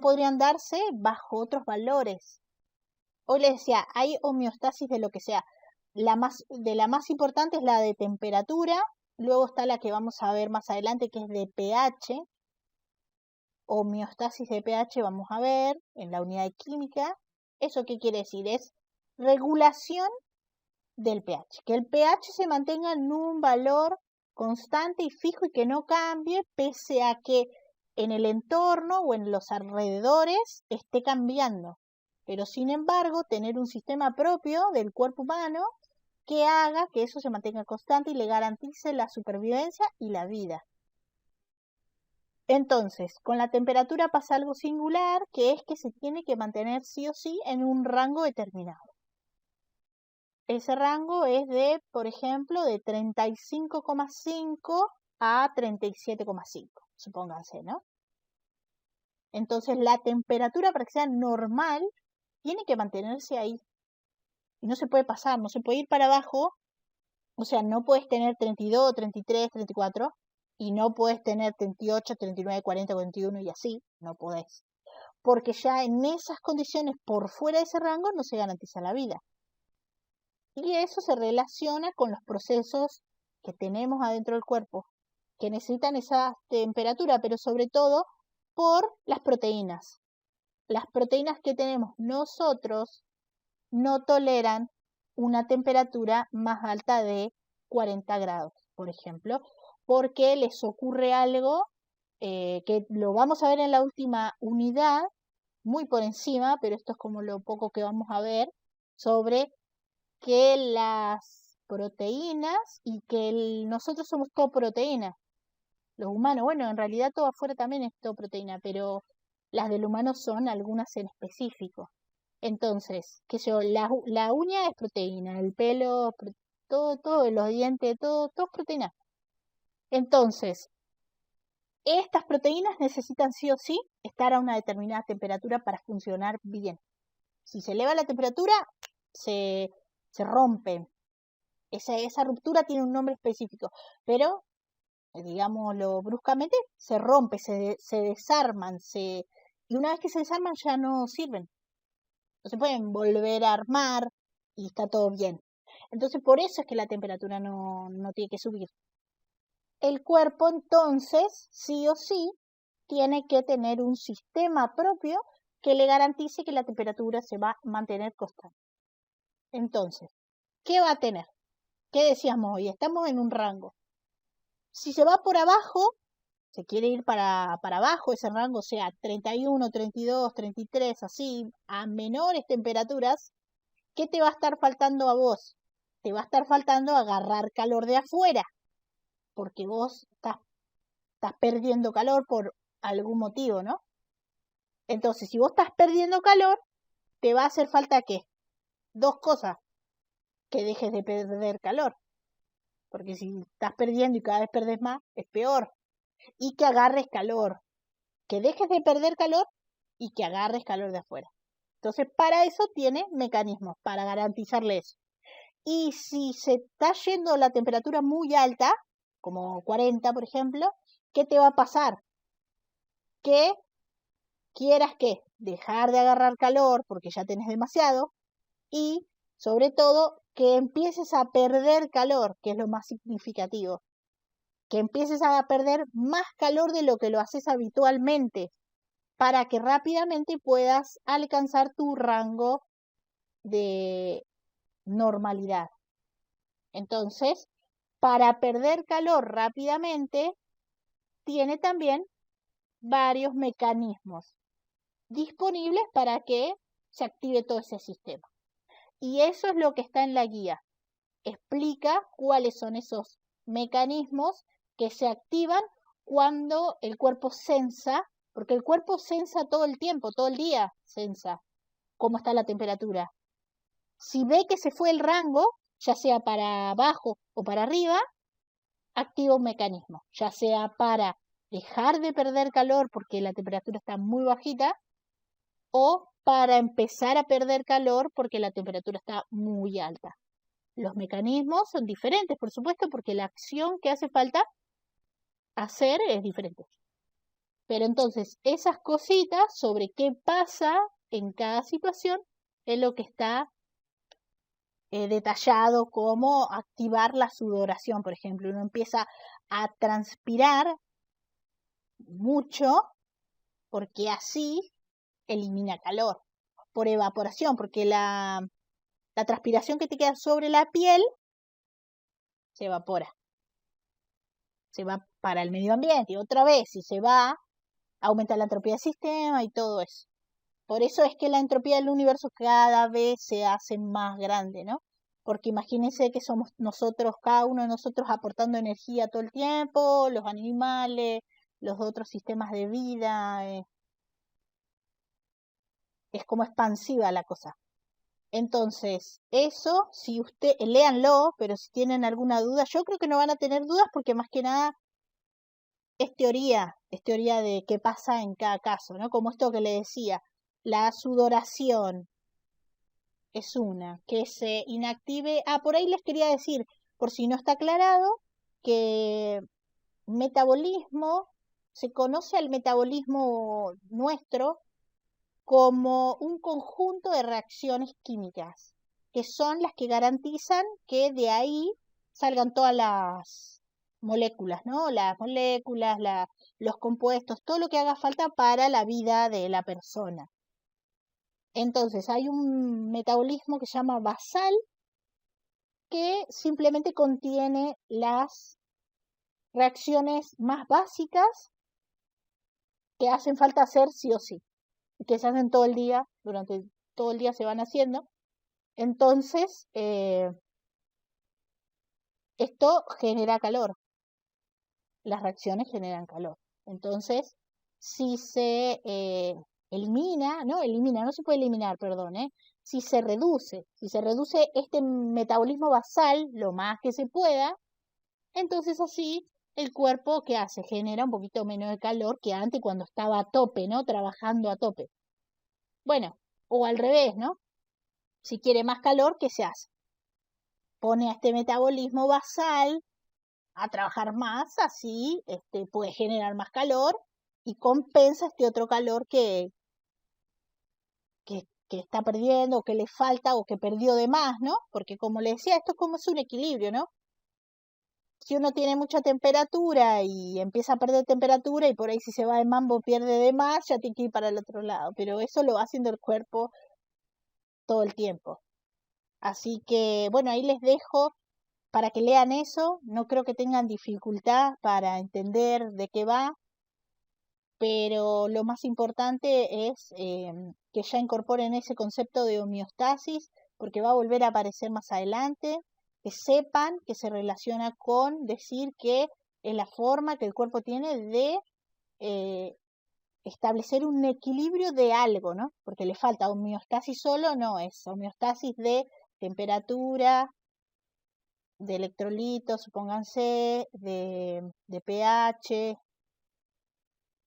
podrían darse bajo otros valores. Hoy les decía, hay homeostasis de lo que sea. La más importante es la de temperatura, luego está la que vamos a ver más adelante que es de pH, homeostasis de pH vamos a ver en la unidad de química. ¿Eso qué quiere decir? Es regulación del pH, que el pH se mantenga en un valor constante y fijo y que no cambie pese a que en el entorno o en los alrededores esté cambiando. Pero sin embargo, tener un sistema propio del cuerpo humano que haga que eso se mantenga constante y le garantice la supervivencia y la vida. Entonces, con la temperatura pasa algo singular, que es que se tiene que mantener sí o sí en un rango determinado. Ese rango es de, por ejemplo, de 35,5 a 37,5, supónganse, ¿no? Entonces, la temperatura para que sea normal tiene que mantenerse ahí. Y no se puede pasar, no se puede ir para abajo. O sea, no puedes tener 32, 33, 34 y no puedes tener 38, 39, 40, 41 y así. No podés. Porque ya en esas condiciones por fuera de ese rango no se garantiza la vida. Y eso se relaciona con los procesos que tenemos adentro del cuerpo, que necesitan esa temperatura, pero sobre todo por las proteínas. Las proteínas que tenemos nosotros no toleran una temperatura más alta de 40 grados, por ejemplo, porque les ocurre algo que lo vamos a ver en la última unidad, muy por encima, pero esto es como lo poco que vamos a ver, sobre que las proteínas y que nosotros somos todo proteína. Los humanos, bueno, en realidad todo afuera también es todo proteína, pero las del humano son algunas en específico. Entonces, qué sé yo, la uña es proteína, el pelo, todo, los dientes, todo es proteína. Entonces, estas proteínas necesitan sí o sí estar a una determinada temperatura para funcionar bien. Si se eleva la temperatura, se rompen. Esa ruptura tiene un nombre específico, pero, digámoslo bruscamente, se rompe, se desarman, y una vez que se desarman ya no sirven. No se pueden volver a armar y está todo bien. Entonces, por eso es que la temperatura no tiene que subir. El cuerpo, entonces, sí o sí, tiene que tener un sistema propio que le garantice que la temperatura se va a mantener constante. Entonces, ¿qué va a tener? ¿Qué decíamos hoy? Estamos en un rango. Si se va por abajo, se quiere ir para abajo ese rango, sea 31, 32, 33, así, a menores temperaturas, ¿qué te va a estar faltando a vos? Te va a estar faltando agarrar calor de afuera, porque vos estás perdiendo calor por algún motivo, ¿no? Entonces, si vos estás perdiendo calor, te va a hacer falta ¿qué? Dos cosas, que dejes de perder calor. porque si estás perdiendo y cada vez perdés más, es peor. Y que agarres calor, que dejes de perder calor y que agarres calor de afuera. Entonces, para eso tiene mecanismos, para garantizarle eso. Y si se está yendo la temperatura muy alta, como 40 por ejemplo, ¿qué te va a pasar? Que quieras que dejar de agarrar calor porque ya tenés demasiado y sobre todo que empieces a perder calor, que es lo más significativo, que empieces a perder más calor de lo que lo haces habitualmente para que rápidamente puedas alcanzar tu rango de normalidad. Entonces, para perder calor rápidamente, tiene también varios mecanismos disponibles para que se active todo ese sistema. Y eso es lo que está en la guía. Explica cuáles son esos mecanismos que se activan cuando el cuerpo sensa, porque el cuerpo sensa todo el tiempo, todo el día sensa cómo está la temperatura. Si ve que se fue el rango, ya sea para abajo o para arriba, activa un mecanismo, ya sea para dejar de perder calor porque la temperatura está muy bajita o para empezar a perder calor porque la temperatura está muy alta. Los mecanismos son diferentes, por supuesto, porque la acción que hace falta hacer es diferente. Pero entonces, esas cositas sobre qué pasa en cada situación es lo que está detallado, como activar la sudoración, por ejemplo. Uno empieza a transpirar mucho porque así elimina calor por evaporación, porque la transpiración que te queda sobre la piel se evapora, se va para el medio ambiente y otra vez si se va, aumenta la entropía del sistema y todo eso. Por eso es que la entropía del universo cada vez se hace más grande, ¿no? Porque imagínense que somos nosotros, cada uno de nosotros aportando energía todo el tiempo, los animales, los otros sistemas de vida, es como expansiva la cosa. Entonces, eso, si usted, léanlo, pero si tienen alguna duda, yo creo que no van a tener dudas porque más que nada es teoría de qué pasa en cada caso, ¿no? Como esto que le decía, la sudoración es una, que se inactive. Ah, por ahí les quería decir, por si no está aclarado, que metabolismo, se conoce al metabolismo nuestro como un conjunto de reacciones químicas, que son las que garantizan que de ahí salgan todas las moléculas, ¿no? Las moléculas, los compuestos, todo lo que haga falta para la vida de la persona. Entonces, hay un metabolismo que se llama basal, que simplemente contiene las reacciones más básicas que hacen falta hacer sí o sí, y que se hacen todo el día, durante todo el día se van haciendo. Entonces, esto genera calor, las reacciones generan calor. Entonces, si se elimina, no se puede eliminar, perdón, si se reduce este metabolismo basal lo más que se pueda, entonces así el cuerpo, ¿qué hace? Genera un poquito menos de calor que antes cuando estaba a tope, ¿no? Trabajando a tope. Bueno, o al revés, ¿no? Si quiere más calor, ¿qué se hace? Pone a este metabolismo basal a trabajar más, así puede generar más calor y compensa este otro calor que está perdiendo o que le falta o que perdió de más, ¿no? Porque como le decía, esto es como es un equilibrio, ¿no? Si uno tiene mucha temperatura y empieza a perder temperatura y por ahí si se va de mambo pierde de más, ya tiene que ir para el otro lado, pero eso lo va haciendo el cuerpo todo el tiempo. Así que bueno, ahí les dejo para que lean eso, no creo que tengan dificultad para entender de qué va, pero lo más importante es que ya incorporen ese concepto de homeostasis, porque va a volver a aparecer más adelante, que sepan que se relaciona con decir que es la forma que el cuerpo tiene de eh, establecer un equilibrio de algo, ¿no? Porque le falta homeostasis solo, no, es homeostasis de temperatura, de electrolitos, supónganse, de pH,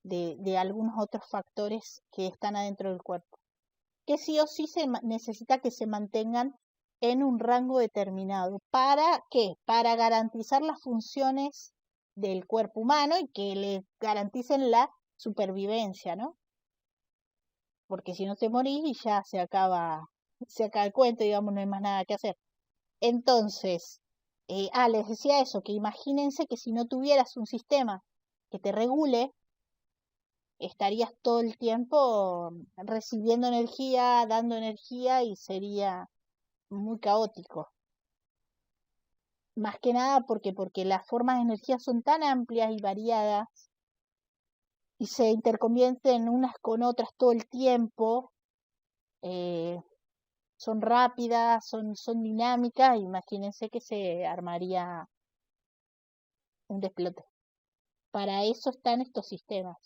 de algunos otros factores que están adentro del cuerpo, que sí o sí necesita que se mantengan en un rango determinado. ¿Para qué? Para garantizar las funciones del cuerpo humano y que le garanticen la supervivencia, ¿no? Porque si no te morís y ya se acaba el cuento, digamos, no hay más nada que hacer. Entonces, les decía eso, que imagínense que si no tuvieras un sistema que te regule, estarías todo el tiempo recibiendo energía, dando energía y sería muy caótico. Más que nada porque las formas de energía son tan amplias y variadas y se interconvierten unas con otras todo el tiempo, son rápidas, son dinámicas, imagínense que se armaría un despelote. Para eso están estos sistemas.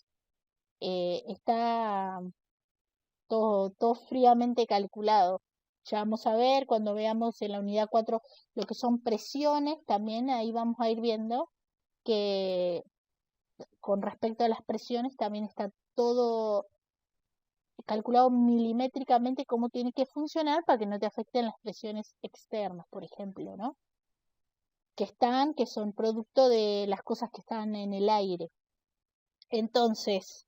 Está todo fríamente calculado. Ya vamos a ver cuando veamos en la unidad 4 lo que son presiones, también ahí vamos a ir viendo que con respecto a las presiones también está todo calculado milimétricamente cómo tiene que funcionar para que no te afecten las presiones externas, por ejemplo, ¿no? Que son producto de las cosas que están en el aire. Entonces,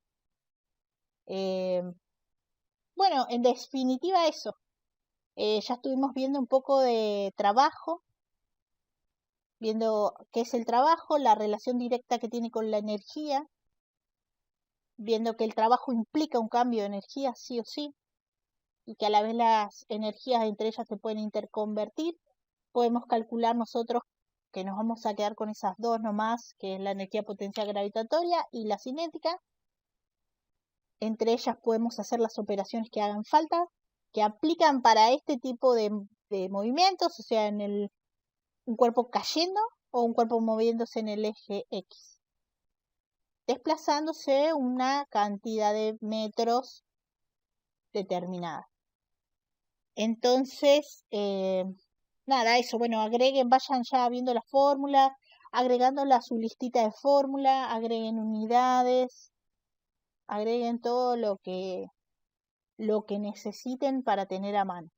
bueno, en definitiva eso. Ya estuvimos viendo un poco de trabajo, viendo qué es el trabajo, la relación directa que tiene con la energía, viendo que el trabajo implica un cambio de energía sí o sí, y que a la vez las energías entre ellas se pueden interconvertir. Podemos calcular nosotros que nos vamos a quedar con esas dos nomás, que es la energía potencial gravitatoria y la cinética. Entre ellas podemos hacer las operaciones que hagan falta, que aplican para este tipo de movimientos, o sea, un cuerpo cayendo o un cuerpo moviéndose en el eje X, desplazándose una cantidad de metros determinada. Entonces, nada, eso, bueno, agreguen, vayan ya viendo la fórmula, agregándola a su listita de fórmula, agreguen unidades, agreguen todo lo que necesiten para tener a mano.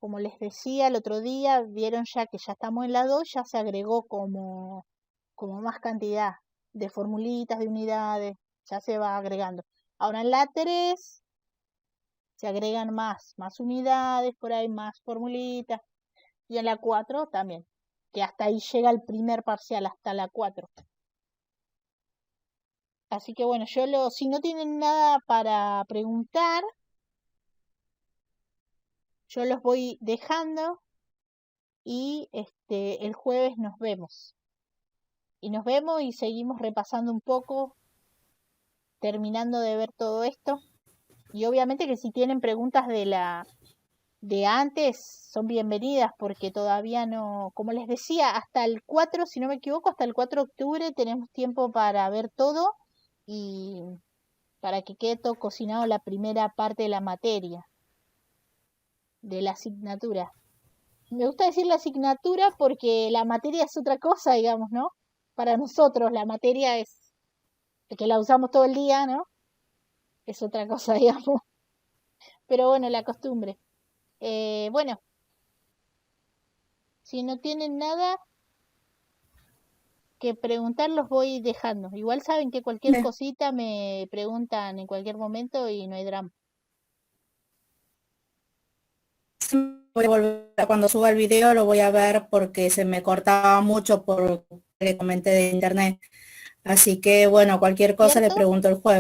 Como les decía el otro día, vieron ya que ya estamos en la 2, ya se agregó como más cantidad de formulitas, de unidades, ya se va agregando. Ahora en la 3 se agregan más unidades, por ahí más formulitas, y en la 4 también, que hasta ahí llega el primer parcial, hasta la 4. Así que bueno, si no tienen nada para preguntar, yo los voy dejando y el jueves nos vemos. Y nos vemos y seguimos repasando un poco, terminando de ver todo esto. Y obviamente que si tienen preguntas de antes, son bienvenidas, porque todavía no, como les decía, hasta el 4, si no me equivoco, hasta el 4 de octubre tenemos tiempo para ver todo y para que quede todo cocinado la primera parte de la materia, de la asignatura. Me gusta decir la asignatura porque la materia es otra cosa, digamos, ¿no? Para nosotros la materia es que la usamos todo el día, ¿no? Es otra cosa, digamos. Pero bueno, la costumbre. Bueno, si no tienen nada que preguntar, los voy dejando. Igual saben que cualquier cosita me preguntan en cualquier momento y no hay drama.
Voy a volver, cuando suba el video lo voy a ver porque se me cortaba mucho por que comenté de internet. Así que bueno, cualquier cosa le
¿Cierto?
pregunto el jueves.